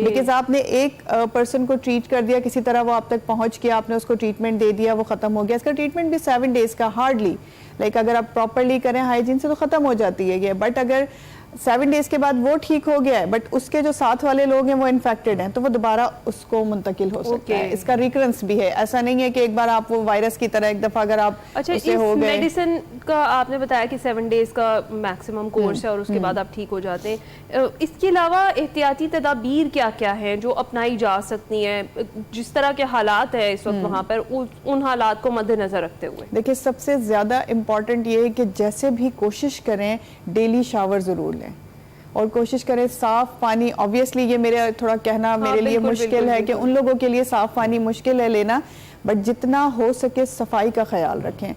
बिकॉज आपने एक पर्सन को ट्रीट कर दिया, किसी तरह वो आप तक पहुंच गया, आपने उसको ट्रीटमेंट दे दिया, वो ख़त्म हो गया। इसका ट्रीटमेंट भी 7 डेज का हार्डली, लाइक अगर आप प्रॉपरली करें हाइजीन से तो ख़त्म हो जाती है ये। बट अगर 7 डेज के बाद वो ठीक हो गया है बट उसके जो साथ वाले लोग हैं वो इन्फेक्टेड हैं, तो वो दोबारा उसको मुंतकिल हो सकता है। इसका रिकरेंस भी है, ऐसा नहीं है कि एक बार आप वो वायरस की तरह एक दफा अगर आप उससे हो गए। मेडिसिन का आपने बताया कि 7 डेज का मैक्सिमम कोर्स है और उसके बाद आप ठीक हो जाते हैं। इसके अलावा एहतियाती तदाबीर क्या क्या हैं जो अपनाई जा सकती हैं जिस तरह के हालात है इस वक्त वहाँ पर, उन हालात को मद्देनजर रखते हुए? देखिए, सबसे ज्यादा इम्पोर्टेंट ये है कि जैसे भी कोशिश करें डेली शावर जरूर लें और कोशिश करें साफ पानी। ऑब्वियसली ये मेरे थोड़ा कहना मेरे लिए मुश्किल है कि उन लोगों के लिए साफ पानी मुश्किल है लेना, बट जितना हो सके सफाई का ख्याल रखें।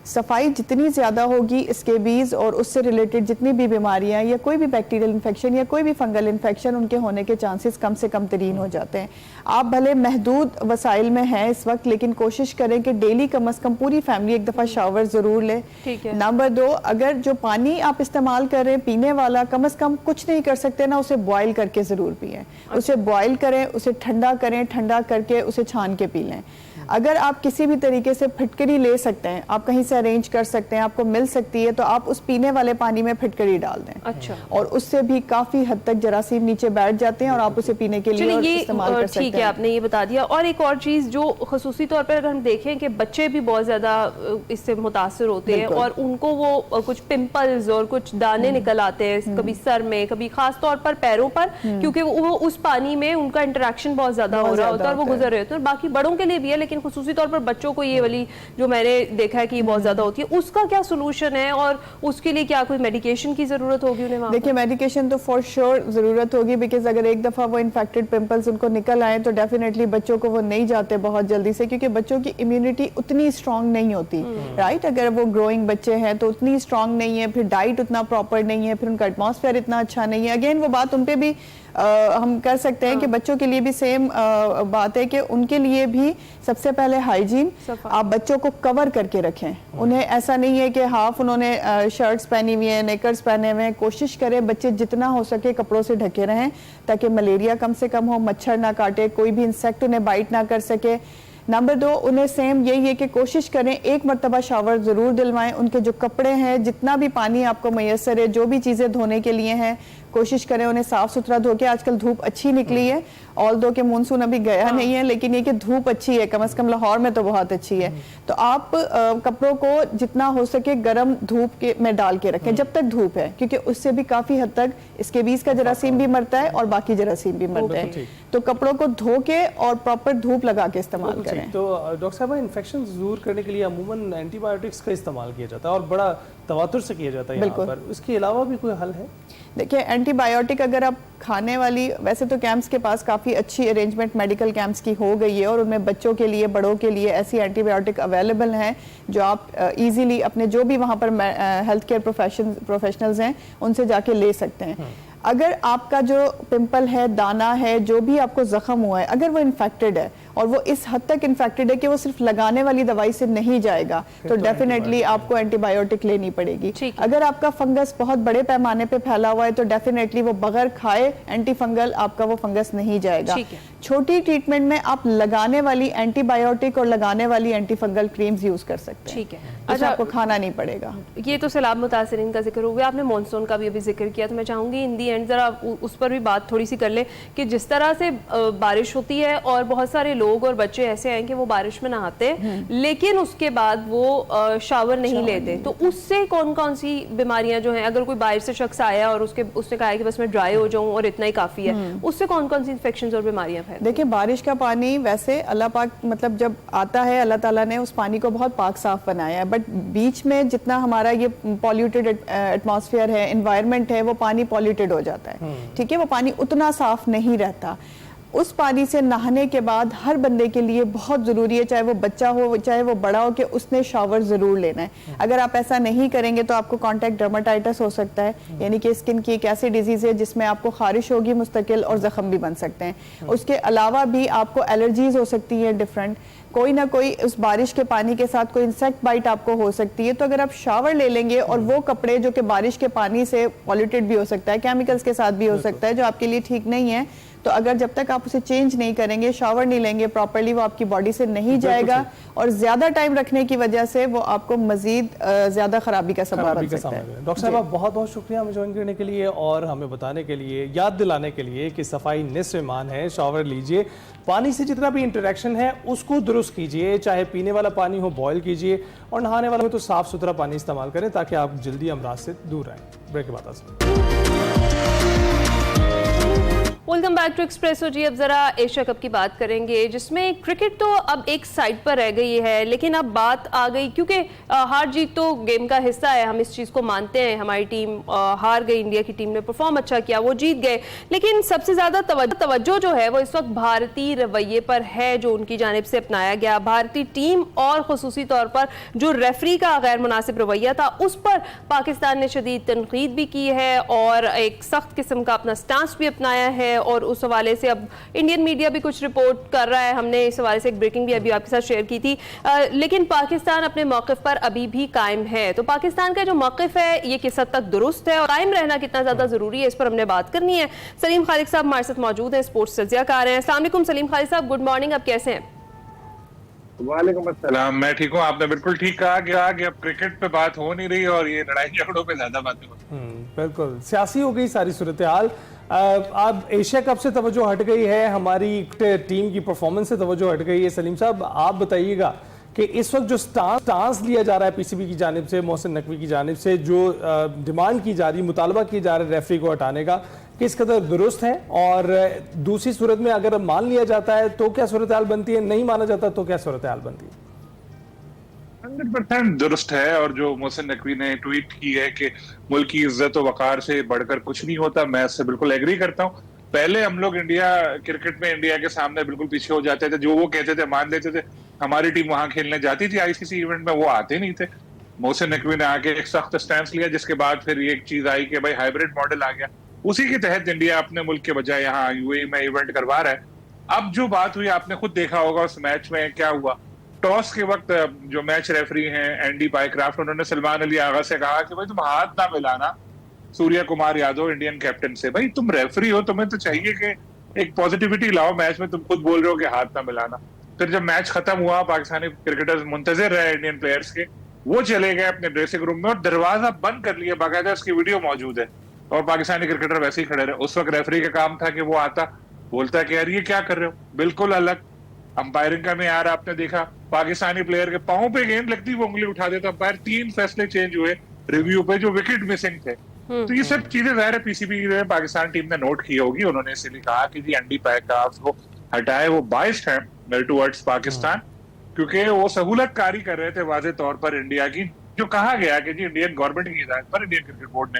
सफाई जितनी ज़्यादा होगी स्केबीज और उससे रिलेटेड जितनी भी बीमारियां या कोई भी बैक्टीरियल इन्फेक्शन या कोई भी फंगल इन्फेक्शन उनके होने के चांसेस कम से कम तरीन हो जाते हैं। आप भले महदूद वसाइल में हैं इस वक्त, लेकिन कोशिश करें कि डेली कम अज़ कम पूरी फैमिली एक दफ़ा शावर ज़रूर ले। नंबर 2, अगर जो पानी आप इस्तेमाल कर रहे हैं पीने वाला, कम अज़ कम कुछ नहीं कर सकते ना, उसे बॉयल करके ज़रूर पिएँ। उसे बॉयल करें, उसे ठंडा करें, ठंडा करके उसे छान के पी लें। अगर आप किसी भी तरीके से फिटकरी ले सकते हैं, आप कहीं से अरेंज कर सकते हैं, आपको मिल सकती है, तो आप उस पीने वाले पानी में फिटकरी डाल दें। अच्छा। और उससे भी काफी हद तक जरासीम नीचे बैठ जाते हैं और आप उसे पीने के लिए इस्तेमाल कर सकते हैं। ठीक है, आपने ये बता दिया। और एक और चीज जो खसूसी तौर पर अगर हम देखें कि बच्चे भी बहुत ज्यादा इससे मुतासर होते हैं और उनको वो कुछ पिंपल्स और कुछ दाने निकल आते हैं, कभी सर में, कभी खास तौर पर पैरों पर, क्योंकि वो उस पानी में उनका इंटरेक्शन बहुत ज्यादा हो रहा होता है और वो गुजर रहे होते हैं। और बाकी बड़ों के लिए भी है, लेकिन खुसूसी तौर पर बच्चों को ये वाली जो मैंने देखा है कि बहुत ज्यादा होती है, उसका क्या सोल्यूशन है और उसके लिए क्या कोई मेडिकेशन की जरूरत होगी उन्हें? देखिए, मेडिकेशन तो फॉर श्योर जरूरत होगी, बिकॉज अगर एक दफा वो इन्फेक्टेड पिंपल्स उनको निकल आए तो डेफिनेटली बच्चों को वो नहीं जाते बहुत जल्दी से, क्योंकि बच्चों की इम्यूनिटी उतनी स्ट्रांग नहीं होती। राइट, अगर वो ग्रोइंग बच्चे हैं तो उतनी स्ट्रांग नहीं है, फिर डाइट उतना प्रॉपर नहीं है, फिर उनका एटमॉस्फेयर इतना अच्छा नहीं है। अगेन वो बात उन पे भी हम कर सकते हैं कि बच्चों के लिए भी सेम बात है कि उनके लिए भी सबसे पहले हाइजीन, आप बच्चों को कवर करके रखें। उन्हें ऐसा नहीं है कि हाफ उन्होंने शर्ट्स पहनी हुई हैं, नेकर्स पहने हुए हैं। कोशिश करें बच्चे जितना हो सके कपड़ों से ढके रहें ताकि मलेरिया कम से कम हो, मच्छर ना काटे, कोई भी इंसेक्ट उन्हें बाइट ना कर सके। नंबर 2, उन्हें सेम यही है कि कोशिश करें एक मरतबा शावर ज़रूर दिलवाएं। उनके जो कपड़े हैं, जितना भी पानी आपको मैसर है, जो भी चीज़ें धोने के लिए हैं, कोशिश करें उन्हें साफ़ सुथरा धो के। आजकल धूप अच्छी निकली है, ऑल दो के मानसून अभी गया नहीं है, लेकिन ये कि धूप अच्छी है, कम से कम लाहौर में तो बहुत अच्छी है। तो आप कपड़ों को जितना हो सके गर्म धूप के में डाल के रखें जब तक धूप है, क्योंकि उससे भी काफ़ी हद तक इसके बीच का जरासीम भी मरता है और बाकी जरासीम भी मरते हैं। तो कपड़ों को धो के और प्रॉपर धूप लगा के इस्तेमाल करें। तो डॉक्टर साहब, इन्फेक्शन दूर करने के लिए अमूमन एंटीबायोटिक्स का इस्तेमाल किया जाता है और बड़ा तवातुर से किया जाता है यहाँ पर, इसके अलावा भी कोई हल है? देखिए, एंटीबायोटिक अगर आप खाने वाली, वैसे तो कैंप्स के पास काफ़ी अच्छी अरेंजमेंट मेडिकल कैंप्स की हो गई है और उनमें बच्चों के लिए, बड़ों के लिए ऐसी एंटीबायोटिक अवेलेबल हैं जो आप इजीली अपने जो भी वहाँ पर हेल्थ केयर प्रोफेशनल्स हैं उनसे जाके ले सकते हैं। अगर आपका जो पिंपल है, दाना है, जो भी आपको जख्म हुआ है, अगर वो इन्फेक्टेड है और वो इस हद तक इन्फेक्टेड है कि वो सिर्फ लगाने वाली दवाई से नहीं जाएगा, तो डेफिनेटली आपको एंटीबायोटिक लेनी पड़ेगी। अगर आपका फंगस बहुत बड़े पैमाने पे फैला हुआ है तो डेफिनेटली वो बगैर खाए एंटी फंगल आपका वो फंगस नहीं जाएगा। छोटी ट्रीटमेंट में आप लगाने वाली एंटीबायोटिक और लगाने वाली एंटी फंगल क्रीम्स यूज कर सकते हैं। ठीक है, अच्छा, आपको खाना नहीं पड़ेगा। ये तो सैलाब मुतासरीन का जिक्र हो गया, आपने मानसून का भी अभी जिक्र किया, तो मैं चाहूंगी इन दी एंड जरा उस पर भी बात थोड़ी सी कर ले कि जिस तरह से बारिश होती है और बहुत सारे लोग और बच्चे ऐसे हैं कि वो बारिश में नहाते लेकिन उसके बाद वो शावर नहीं लेते, तो उससे कौन कौन सी बीमारियां जो हैं, अगर कोई बाहर से शख्स आया और उसने कहा है कि बस मैं ड्राई हो जाऊं और इतना ही काफी है, उससे कौन कौन सी इन्फेक्शंस और बीमारियां फैलती हैं? देखिए, बारिश का पानी वैसे अल्लाह पाक मतलब जब आता है, अल्लाह ताला ने उस पानी को बहुत पाक साफ बनाया है, बट बीच में जितना हमारा ये पॉल्यूटेड एटमॉस्फेयर है, एनवायरनमेंट है, वो पानी पॉल्यूटेड हो जाता है। ठीक है, वो पानी उतना साफ नहीं रहता। उस पानी से नहाने के बाद हर बंदे के लिए बहुत ज़रूरी है, चाहे वो बच्चा हो चाहे वो बड़ा हो, कि उसने शावर ज़रूर लेना है। अगर आप ऐसा नहीं करेंगे तो आपको कॉन्टैक्ट डर्माटाइटिस हो सकता है, यानी कि स्किन की एक ऐसी डिजीज़ है जिसमें आपको खारिश होगी मुस्तकिल और ज़ख्म भी बन सकते हैं। उसके अलावा भी आपको एलर्जीज़ हो सकती है डिफरेंट, कोई ना कोई उस बारिश के पानी के साथ कोई इंसेक्ट बाइट आपको हो सकती है। तो अगर आप शावर ले लेंगे और वो कपड़े जो कि बारिश के पानी से पॉल्यूटेड भी हो सकता है, केमिकल्स के साथ भी हो सकता है, जो आपके लिए ठीक नहीं है, तो अगर जब तक आप उसे चेंज नहीं करेंगे, शावर नहीं लेंगे प्रॉपर्ली, वो आपकी बॉडी से नहीं जाएगा और ज्यादा टाइम रखने की वजह से वो आपको मजीद ज्यादा खराबी का सबब बन सकता है। डॉक्टर साहब, आप बहुत बहुत शुक्रिया हमें ज्वाइन करने के लिए और हमें बताने के लिए, याद दिलाने के लिए कि सफाई निस्फ़ ईमान है। शावर लीजिए, पानी से जितना भी इंटरेक्शन है उसको दुरुस्त कीजिए, चाहे पीने वाला पानी हो बॉयल कीजिए और नहाने वाला हो तो साफ सुथरा पानी इस्तेमाल करें ताकि आप जल्दी अमराज से दूर रहें। ब्रेक के बाद वेलकम बैक टू एक्सप्रेसो जी। अब जरा एशिया कप की बात करेंगे, जिसमें क्रिकेट तो अब एक साइड पर रह गई है, लेकिन अब बात आ गई, क्योंकि हार जीत तो गेम का हिस्सा है, हम इस चीज़ को मानते हैं। हमारी टीम हार गई, इंडिया की टीम ने परफॉर्म अच्छा किया, वो जीत गए, लेकिन सबसे ज़्यादा तवज्जो जो है वो इस वक्त भारतीय रवैये पर है जो उनकी जानिब से अपनाया गया। भारतीय टीम और खुसूसी तौर पर जो रेफरी का गैर मुनासिब रवैया था उस पर पाकिस्तान ने शदीद तनकीद भी की है और एक सख्त किस्म का अपना स्टांस भी अपनाया है। और उस हवाले से अब इंडियन मीडिया भी कुछ रिपोर्ट कर रहा है, हमने इस हवाले से एक ब्रेकिंग भी अभी आपके साथ शेयर की थी, लेकिन पाकिस्तान अपने मौक़िफ़ पर अभी भी कायम है। तो पाकिस्तान का जो मौक़िफ़ है ये किस हद तक दुरुस्त है और कायम रहना कितना ज़्यादा ज़रूरी है, इस पर हमने बात करनी है। सलीम खालिद साहब हमारे साथ मौजूद हैं, स्पोर्ट्स तज्ज़ियाकार हैं। अस्सलाम वालेकुम सलीम खालिद साहब, गुड मॉर्निंग, आप कैसे हैं? वालेकुम अस्सलाम, मैं ठीक हूँ। आपने बिल्कुल ठीक कहा कि अब क्रिकेट पे बात हो नहीं रही और ये लड़ाई झगड़ों पे ज्यादा बातें हो रही। बिल्कुल सियासी हो गई सारी सूरत हाल। अब एशिया कप से तवज्जो हट गई है, हमारी टीम की परफॉर्मेंस से तवज्जो हट गई है। सलीम साहब, आप बताइएगा कि इस वक्त जो स्टांस लिया जा रहा है पीसीबी की जानिब से, मोहसिन नकवी की जानिब से, जो डिमांड की जा रही, मुतालबा की जा रहा है रेफरी को हटाने का, किस कदर दुरुस्त है? और दूसरी सूरत में अगर मान लिया जाता है तो क्या सूरत हाल बनती है, नहीं माना जाता तो क्या सूरत हाल बनती है? 100% दुरुस्त है। और जो मोहसिन नकवी ने ट्वीट की है कि मुल्क की इज्जत और वकार से बढ़कर कुछ नहीं होता, मैं इससे बिल्कुल एग्री करता हूँ। पहले हम लोग क्रिकेट में इंडिया के सामने बिल्कुल पीछे हो जाते थे, जो वो कहते थे मान लेते थे। हमारी टीम वहां खेलने जाती थी आईसीसी इवेंट में, वो आते नहीं थे। मोहसिन नकवी ने आके एक सख्त स्टैंड लिया, जिसके बाद फिर ये एक चीज आई कि भाई हाइब्रिड मॉडल आ गया, उसी के तहत इंडिया अपने मुल्क के बजाय यहाँ यूएई में इवेंट करवा रहा है। अब जो बात हुई, आपने खुद देखा होगा उस मैच में क्या हुआ। टॉस के वक्त जो मैच रेफरी हैं एंडी पाइक्राफ्ट, उन्होंने सलमान अली आगा से कहा कि भाई तुम हाथ ना मिलाना सूर्य कुमार यादव इंडियन कैप्टन से। भाई तुम रेफरी हो, तुम्हें तो चाहिए कि एक पॉजिटिविटी लाओ मैच में, तुम खुद बोल रहे हो कि हाथ ना मिलाना। फिर जब मैच खत्म हुआ, पाकिस्तानी क्रिकेटर्स मुंतजिर रहे इंडियन प्लेयर्स के, वो चले गए अपने ड्रेसिंग रूम में और दरवाजा बंद कर लिया, बाकायदा उसकी वीडियो मौजूद है। और पाकिस्तानी क्रिकेटर वैसे ही खड़े रहे। उस वक्त रेफरी का काम था कि वो आता, बोलता कि यार ये क्या कर रहे हो, बिल्कुल अलग अंपायरिंग का मेयार। आपने देखा पाकिस्तानी प्लेयर के पांव पे गेंद लगती, वो उंगली उठा देता अंपायर। 3 फैसले चेंज हुए रिव्यू पे, जो विकेट मिसिंग थे। तो ये सब चीजें जाहिर है पीसीबी ने, पाकिस्तान टीम ने नोट की होगी। उन्होंने इसलिए कहा कि जी एंडी पाइक्राफ्ट को हटाए, वो बाइस्ड है टुवर्ड्स पाकिस्तान, क्योंकि वो सहूलतकारी कर रहे थे वाज़े तौर पर इंडिया की। जो कहा गया कि जी इंडियन गवर्नमेंट की हिदायत पर इंडियन क्रिकेट बोर्ड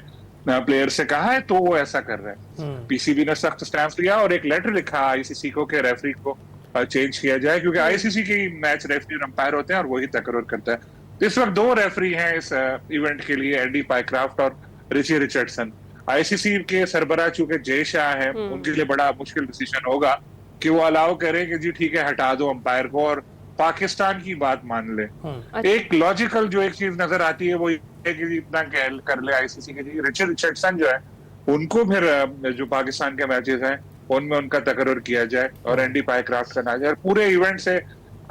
ने प्लेयर से कहा है, तो वो ऐसा कर रहे हैं। पीसीबी ने सख्त स्टैंड लिया और एक लेटर लिखा आईसीसी को कि रेफरी को चेंज किया जाए, क्योंकि आईसीसी के मैच रेफरी और अंपायर होते हैं और वही तकर्रुर करता है। तो इस वक्त 2 रेफरी हैं इस इवेंट के लिए, एंडी पाइक्राफ्ट और रिची रिचर्डसन। आईसीसी के सरबराह चूंकि जय शाह है, उनके लिए बड़ा मुश्किल डिसीजन होगा कि वो अलाउ करें कि जी ठीक है हटा दो अंपायर को और पाकिस्तान की बात मान ले। एक लॉजिकल जो एक चीज नजर आती है वो है कि इतना कर ले आईसीसी के जी रिचर्ड रिचर्डसन जो है, उनको फिर जो पाकिस्तान के मैचेस हैं उनमें उनका तकर्रुर किया जाए और एंडी पाइक्राफ्ट का ना जाए, पूरे इवेंट से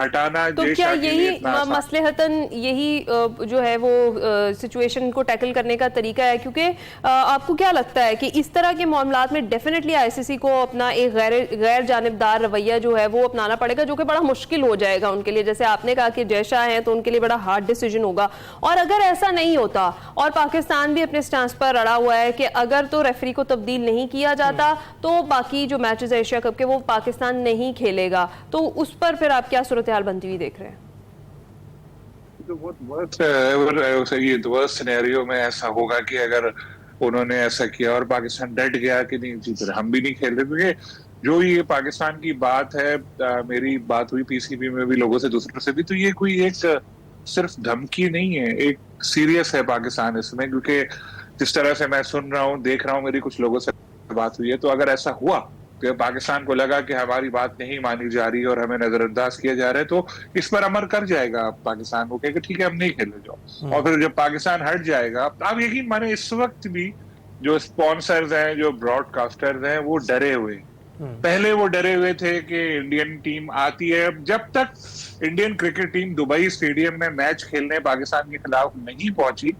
हटाना। तो क्या यही मसलहतन यही जो है वो सिचुएशन को टैकल करने का तरीका है? क्योंकि आपको क्या लगता है कि इस तरह के मामलात में डेफिनेटली आईसीसी को अपना एक गैर जानिबदार रवैया जो है वो अपनाना पड़ेगा, जो कि बड़ा मुश्किल हो जाएगा उनके लिए। जैसे आपने कहा कि जय शाह हैं तो उनके लिए बड़ा हार्ड डिसीजन होगा। और अगर ऐसा नहीं होता और पाकिस्तान भी अपने स्टांस पर अड़ा हुआ है कि अगर तो रेफरी को तब्दील नहीं किया जाता तो बाकी जो मैचेस एशिया कप के वो पाकिस्तान नहीं खेलेगा, तो उस पर फिर आप क्या हाल बनती हुई देख रहे हैं? तो बहुत वर्स्ट सिनेरियो में ऐसा होगा कि अगर उन्होंने ऐसा किया और पाकिस्तान डट गया कि नहीं जी हम भी नहीं खेल रहे, क्योंकि जो ये पाकिस्तान की बात है, मेरी बात हुई पीसीबी में भी लोगों से, दूसरों से भी, तो ये कोई एक सिर्फ धमकी नहीं है, एक सीरियस है पाकिस्तान इसमें, क्योंकि जिस तरह से मैं सुन रहा हूँ, देख रहा हूँ, मेरी कुछ लोगों से बात हुई है, तो अगर ऐसा हुआ कि पाकिस्तान को लगा कि हमारी बात नहीं मानी जा रही और हमें नजरअंदाज किया जा रहा है, तो इस पर अमल कर जाएगा पाकिस्तान को, कहेगा ठीक है हम नहीं खेले जाओ। और फिर जब पाकिस्तान हट जाएगा, आप यकीन माने इस वक्त भी जो स्पॉन्सर्स हैं, जो ब्रॉडकास्टर्स हैं, वो डरे हुए। पहले वो डरे हुए थे कि इंडियन टीम आती है, जब तक Indian cricket team Dubai stadium में मैच खेलने पाकिस्तान के खिलाफ नहीं पहुंची,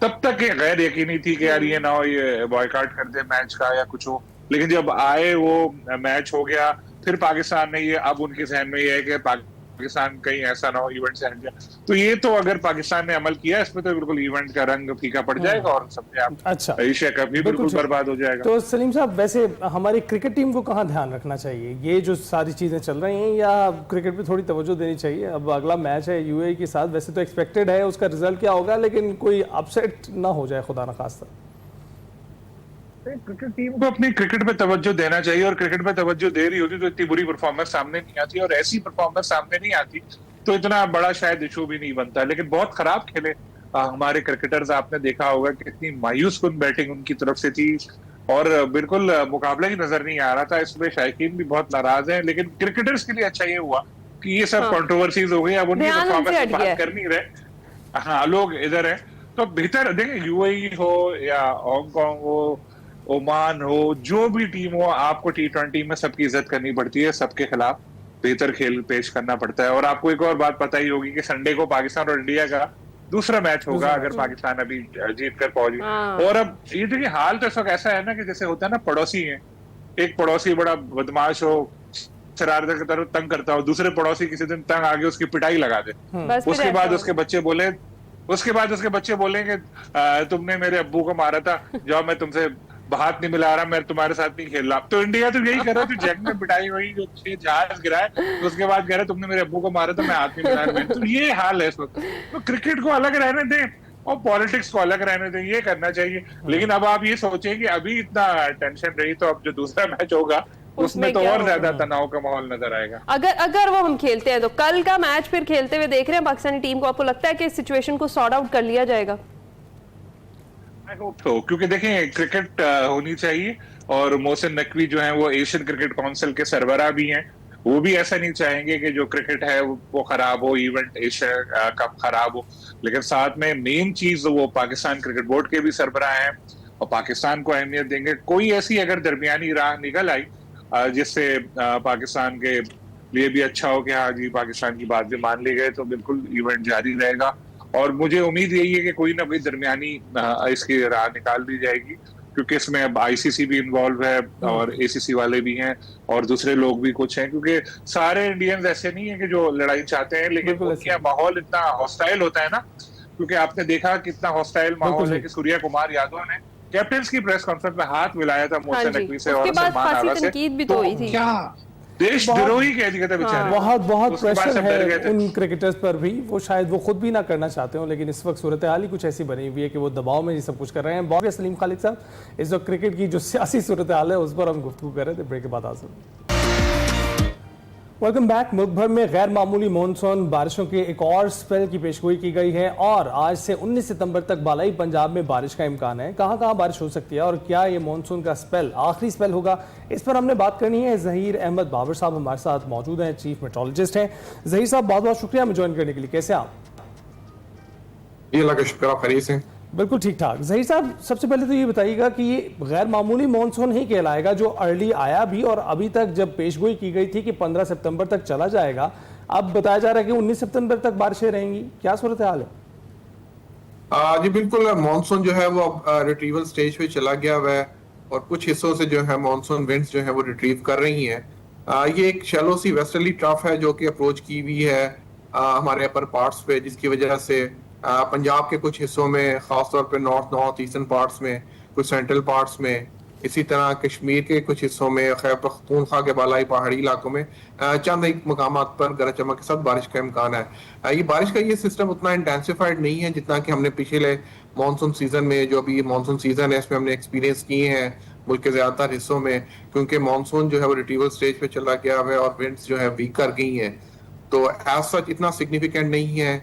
तब तक ये गैर यकीनी थी कि यार ये ना हो, ये बॉयकॉट कर दे मैच का या कुछ हो। लेकिन जब आए वो मैच हो गया, फिर पाकिस्तान ने ये, अब उनके जहन में ये है कि पाकिस्तान कहीं ऐसा ना हो इवेंट से हट जाए। तो ये तो अगर पाकिस्तान ने अमल किया इसमें, तो बिल्कुल इवेंट का रंग फीका पड़ जाएगा और समझे आप, अच्छा, एशिया कप भी बिल्कुल बर्बाद हो जाएगा। तो सलीम साहब, वैसे हमारी क्रिकेट टीम को कहाँ ध्यान रखना चाहिए? ये जो सारी चीजें चल रही हैं, या क्रिकेट पे थोड़ी तवज्जो देनी चाहिए? अब अगला मैच है यूएई के साथ, वैसे तो एक्सपेक्टेड है उसका रिजल्ट क्या होगा, लेकिन कोई अपसेट ना हो जाए खुदा न खास्ता। क्रिकेट टीम को अपनी क्रिकेट पे तवज्जो देना चाहिए, और क्रिकेट पे तवज्जो दे रही होती तो इतनी बुरी परफॉर्मेंस सामने नहीं आती, और ऐसी परफॉर्मेंस सामने नहीं आती तो इतना बड़ा शायद इशू भी नहीं बनता। लेकिन बहुत खराब खेले हमारे क्रिकेटर्स, आपने देखा होगा कितनी मायूस कुन बैटिंग उनकी तरफ से थी, और बिल्कुल मुकाबला ही नजर नहीं आ रहा था। इसमें शायकीन भी बहुत नाराज हैं, लेकिन क्रिकेटर्स के लिए अच्छा ये हुआ कि ये सब कंट्रोवर्सीज हो गई, अब उनकी परफॉर्मेंस की बात कर नहीं रहे। हाँ, लोग इधर है तो बेहतर देखें, यूएई हो या हांगकांग हो, ओमान हो, जो भी टीम हो, आपको T20 में सबकी इज्जत करनी पड़ती है, सबके खिलाफ बेहतर खेल पेश करना पड़ता है। और आपको एक और बात पता ही होगी कि संडे को पाकिस्तान और इंडिया का दूसरा मैच होगा, अगर पाकिस्तान अभी जीत कर पहुंची। और अब ये देखिए, हाल तो इस वक्त ऐसा है ना कि जैसे होता है ना, पड़ोसी है, एक पड़ोसी बड़ा बदमाश हो, शरारत की तरह तंग करता हो, दूसरे पड़ोसी किसी दिन तंग आगे उसकी पिटाई लगा दे, उसके बाद उसके बच्चे बोलेंगे तुमने मेरे अब्बू को मारा था, जाओ मैं तुमसे हाथ नहीं मिला रहा, मैं तुम्हारे साथ नहीं खेल रहा। तो इंडिया तो यही कर रहा है, तो जंग में पिटाई हुई, जो 6 जहाज गिराए, तो उसके बाद कह रहे तुमने मेरे अब्बू को मारा था, मैं हाथ नहीं मिला रहा। तो ये हाल है इस वक्त। तो क्रिकेट को अलग रहने दें और पॉलिटिक्स को अलग रहने दें, ये करना चाहिए। लेकिन अब आप ये सोचें कि अभी इतना टेंशन रही, तो अब जो दूसरा मैच होगा उसमें तो और ज्यादा तनाव का माहौल नजर आएगा। अगर वो हम खेलते हैं, तो कल का मैच फिर खेलते हुए देख रहे हैं पाकिस्तानी टीम को, आपको लगता है कि इस सिचुएशन को सॉर्ट आउट कर लिया जाएगा? तो क्योंकि देखें, क्रिकेट होनी चाहिए, और मोहसिन नकवी जो हैं वो एशियन क्रिकेट काउंसिल के सरबराह भी हैं, वो भी ऐसा नहीं चाहेंगे कि जो क्रिकेट है वो खराब हो, इवेंट एशिया कप खराब हो। लेकिन साथ में मेन चीज वो पाकिस्तान क्रिकेट बोर्ड के भी सरबराह हैं और पाकिस्तान को अहमियत देंगे। कोई ऐसी अगर दरमियानी राह निकल आई जिससे पाकिस्तान के लिए भी अच्छा हो कि हाँ जी पाकिस्तान की बात भी मान ली गई, तो बिल्कुल इवेंट जारी रहेगा। और मुझे उम्मीद यही है कि कोई ना कोई दरमियानी इसकी राह निकाल दी जाएगी, क्योंकि इसमें अब आईसीसी भी इन्वॉल्व है और एसीसी वाले भी हैं और दूसरे लोग भी कुछ हैं, क्योंकि सारे इंडियंस ऐसे नहीं है कि जो लड़ाई चाहते हैं, लेकिन उनका माहौल इतना हॉस्टाइल होता है ना, क्योंकि आपने देखा कितना हॉस्टाइल माहौल है कि सूर्या कुमार यादव ने कैप्टन की प्रेस कॉन्फ्रेंस में हाथ मिलाया था मोहसिन नकवी से, और क्या देशद्रोही कह दिया था बेचारे। बहुत प्रेशर है उन क्रिकेटर्स पर भी, वो शायद वो खुद भी ना करना चाहते हो, लेकिन इस वक्त सूरत हाल ही कुछ ऐसी बनी हुई है कि वो दबाव में ये सब कुछ कर रहे हैं। बहुत सलीम खालिद साहब, इस वक्त क्रिकेट की जो सियासी सूरत हाल है उस पर हम गुफ्तगू कर रहे थे, ब्रेक के बाद हाजिर। Welcome back. मुल्क भर में गैर मामूली मानसून बारिशों के एक और स्पेल की पेशगोई की गई है और आज से 19 सितंबर तक बालाई पंजाब में बारिश का इम्कान है। कहां कहां बारिश हो सकती है और क्या ये मानसून का स्पेल आखिरी स्पेल होगा, इस पर हमने बात करनी है। जहीर अहमद बाबर साहब हमारे साथ मौजूद हैं, चीफ मेट्रोलॉजिस्ट हैं। जहीर साहब, बहुत बहुत शुक्रिया हमें ज्वाइन करने के लिए। कैसे आप? अल्लाह का शुक्र, आप खैरियत हैं? बिल्कुल ठीक ठाक। जहीर साहब, सबसे पहले तो ये बताइएगा कि ये गैर मामूली मानसून ही कहलाएगा जो अर्ली आया भी, और अभी तक जब पेशगोई की गई थी कि 15 सितंबर तक चला जाएगा, अब बताया जा रहा है कि 19 सितंबर तक बारिशें रहेंगी, क्या सूरत हाल है? जी बिल्कुल, मानसून जो है वो रिट्रीवल स्टेज पे चला गया हुआ है और कुछ हिस्सों से जो है मानसून विंड्स जो है वो रिट्रीव कर रही हैं। ये एक शैलो सी वेस्टर्ली ट्रफ है जो कि अप्रोच की हुई है हमारे अपर पार्ट्स पे, जिसकी वजह से पंजाब के कुछ हिस्सों में, खासतौर पे नॉर्थ ईस्टर्न पार्ट्स में, कुछ सेंट्रल पार्ट्स में, इसी तरह कश्मीर के कुछ हिस्सों में, खैबर पख्तूनख्वा के बालाई पहाड़ी इलाकों में चंद एक मकामात पर गरज चमक के साथ बारिश का इम्कान है। ये बारिश का ये सिस्टम उतना इंटेंसिफाइड नहीं है जितना कि हमने पिछले मानसून सीजन में, जो अभी मानसून सीजन है इसमें हमने एक्सपीरियंस किए हैं मुल्क के ज्यादातर हिस्सों में, क्योंकि मानसून जो है वो रिट्रीवल स्टेज पे चला गया है और विंड्स जो है वीक कर गई हैं, तो एज सच इतना सिग्निफिकेंट नहीं है।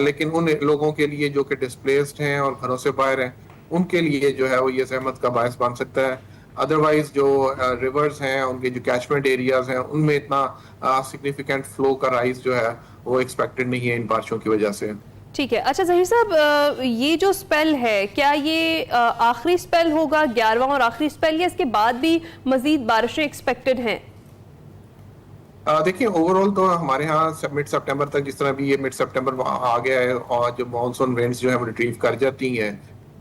लेकिन उन लोगों के लिए जो कि डिस्प्लेस्ड हैं और घरों से बाहर हैं, उनके लिए जो है वो ये ज़हमत का बायस बन सकता है। अदरवाइज जो रिवर्स हैं, उनके जो कैचमेंट एरियाज हैं, उनमें इतना सिग्निफिकेंट फ्लो का राइज जो है वो एक्सपेक्टेड नहीं है इन बारिशों की वजह से। ठीक है। अच्छा ज़हीर साहब, ये जो स्पेल है, क्या ये आखिरी स्पेल होगा, 11वां और आखिरी स्पेल, या इसके बाद भी मजीद बारिशें एक्सपेक्टेड हैं? देखिए, ओवरऑल तो हमारे यहाँ मिड सितंबर तक, जिस तरह भी ये मिड सितंबर आ गया है और जो मानसून विंड्स जो है वो रिट्रीव कर जाती हैं,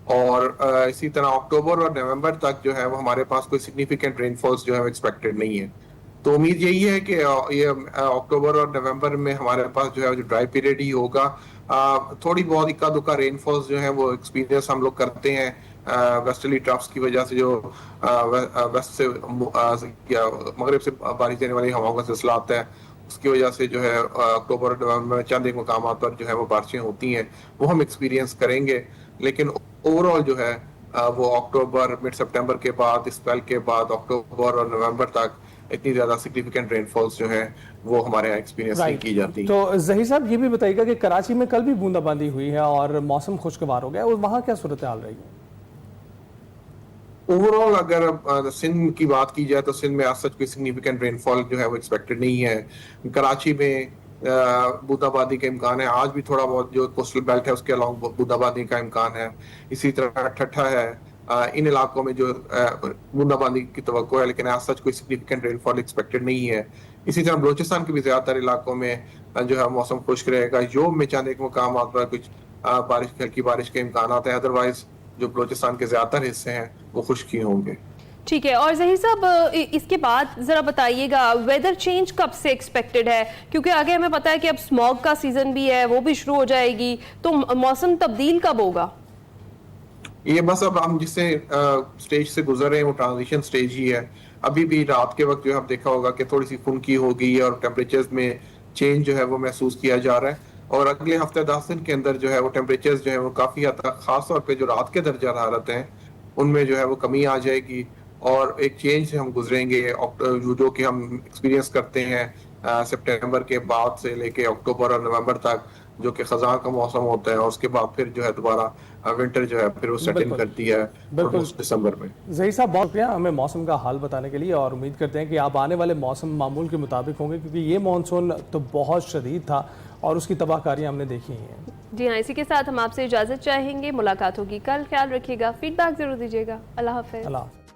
और इसी तरह अक्टूबर और नवंबर तक जो है वो हमारे पास कोई सिग्निफिकेंट रेनफॉल्स जो है एक्सपेक्टेड नहीं है। तो उम्मीद यही है कि ये अक्टूबर और नवंबर में हमारे पास जो है जो ड्राई पीरियड ही होगा। थोड़ी बहुत इक्का दुक्का रेनफॉल्स जो है वो एक्सपीरियंस हम लोग करते हैं वेस्टर्ली ट्रफ्स की वजह से, जो वेस्ट से या मगरब से बारिश देने वाली हवाओं का सिलसिला आता है, उसकी वजह से जो है अक्टूबर और नवंबर में चंद एक मकाम पर जो है वो बारिशें होती हैं, वो हम एक्सपीरियंस करेंगे। लेकिन ओवरऑल जो है वो अक्टूबर मिड सितंबर के बाद, स्पेल के बाद अक्टूबर और नवंबर तक इतनी ज्यादा सिग्निफिकेंट रेनफॉल्स जो है वो हमारे यहाँ एक्सपीरियंस नहीं की जाती। तो ज़हीर साहब, ये भी बताइएगा कि कराची में कल भी बूंदाबांदी हुई है और मौसम खुशगवार हो गया, और वहाँ क्या सूरत हाल रही है? ओवरऑल अगर सिंध की बात की जाए तो सिंध में आज सच कोई सिग्निफिकेंट रेनफॉल जो है वो एक्सपेक्टेड नहीं है। कराची में बूंदाबांदी का इम्कान है, आज भी थोड़ा बहुत जो कोस्टल बेल्ट है उसके अलॉन्ग बूंदाबांदी का इम्कान है। इसी तरह ठट्ठा है, इन इलाकों में जो बूंदाबांदी की तवक्को है, लेकिन आज सच कोई सिग्निफिकेंट रेनफॉल एक्सपेक्टेड नहीं है। इसी तरह बलोचिस्तान के भी ज्यादातर इलाकों में जो है मौसम खुश्क रहेगा। योब में चंद एक मकाम पर कुछ बारिश, हल्की बारिश के इम्कान है, अदरवाइज जो बलोचिस्तान के ज्यादातर हिस्से हैं वो खुश्क ही होंगे। ठीक है। और ज़हीर साहब, इसके बाद ज़रा बताइएगा वेदर चेंज कब से एक्सपेक्टेड है, क्योंकि आगे हमें पता है कि अब स्मॉग का सीजन भी है, वो भी शुरू हो जाएगी, तो मौसम तब्दील कब होगा? ये बस अब हम जिससे स्टेज से गुजर रहे हैं वो ट्रांजिशन स्टेज ही है। अभी भी रात के वक्त जो है देखा होगा कि थोड़ी सी खुनकी हो गई है और टेम्परेचर्स में चेंज जो है वो महसूस किया जा रहा है, और अगले हफ्ते 10 दिन के अंदर जो है वो टेम्परेचर्स जो है वो काफी हद तक, खास तौर पे जो रात के दर्जा हरारत हैं उनमें जो है वो कमी आ जाएगी, और एक चेंज से हम गुजरेंगे जो कि हम एक्सपीरियंस करते हैं सितंबर के बाद से लेके अक्टूबर और नवंबर तक, जो कि खज़ां का मौसम होता है, और उसके बाद फिर जो है दोबारा विंटर जो है फिर वो सेट इन करती है दिसंबर में। ज़हीर साहब, बहुत शुक्रिया हमें मौसम का हाल बताने के लिए, और उम्मीद करते हैं कि आप आने वाले मौसम मामूल के मुताबिक होंगे, क्योंकि ये मानसून तो बहुत शदीद था और उसकी तबाहकारियाँ हमने देखी हैं। जी हाँ, इसी के साथ हम आपसे इजाज़त चाहेंगे। मुलाकात होगी कल। ख्याल रखिएगा, फीडबैक जरूर दीजिएगा। अल्लाह हाफ़िज़।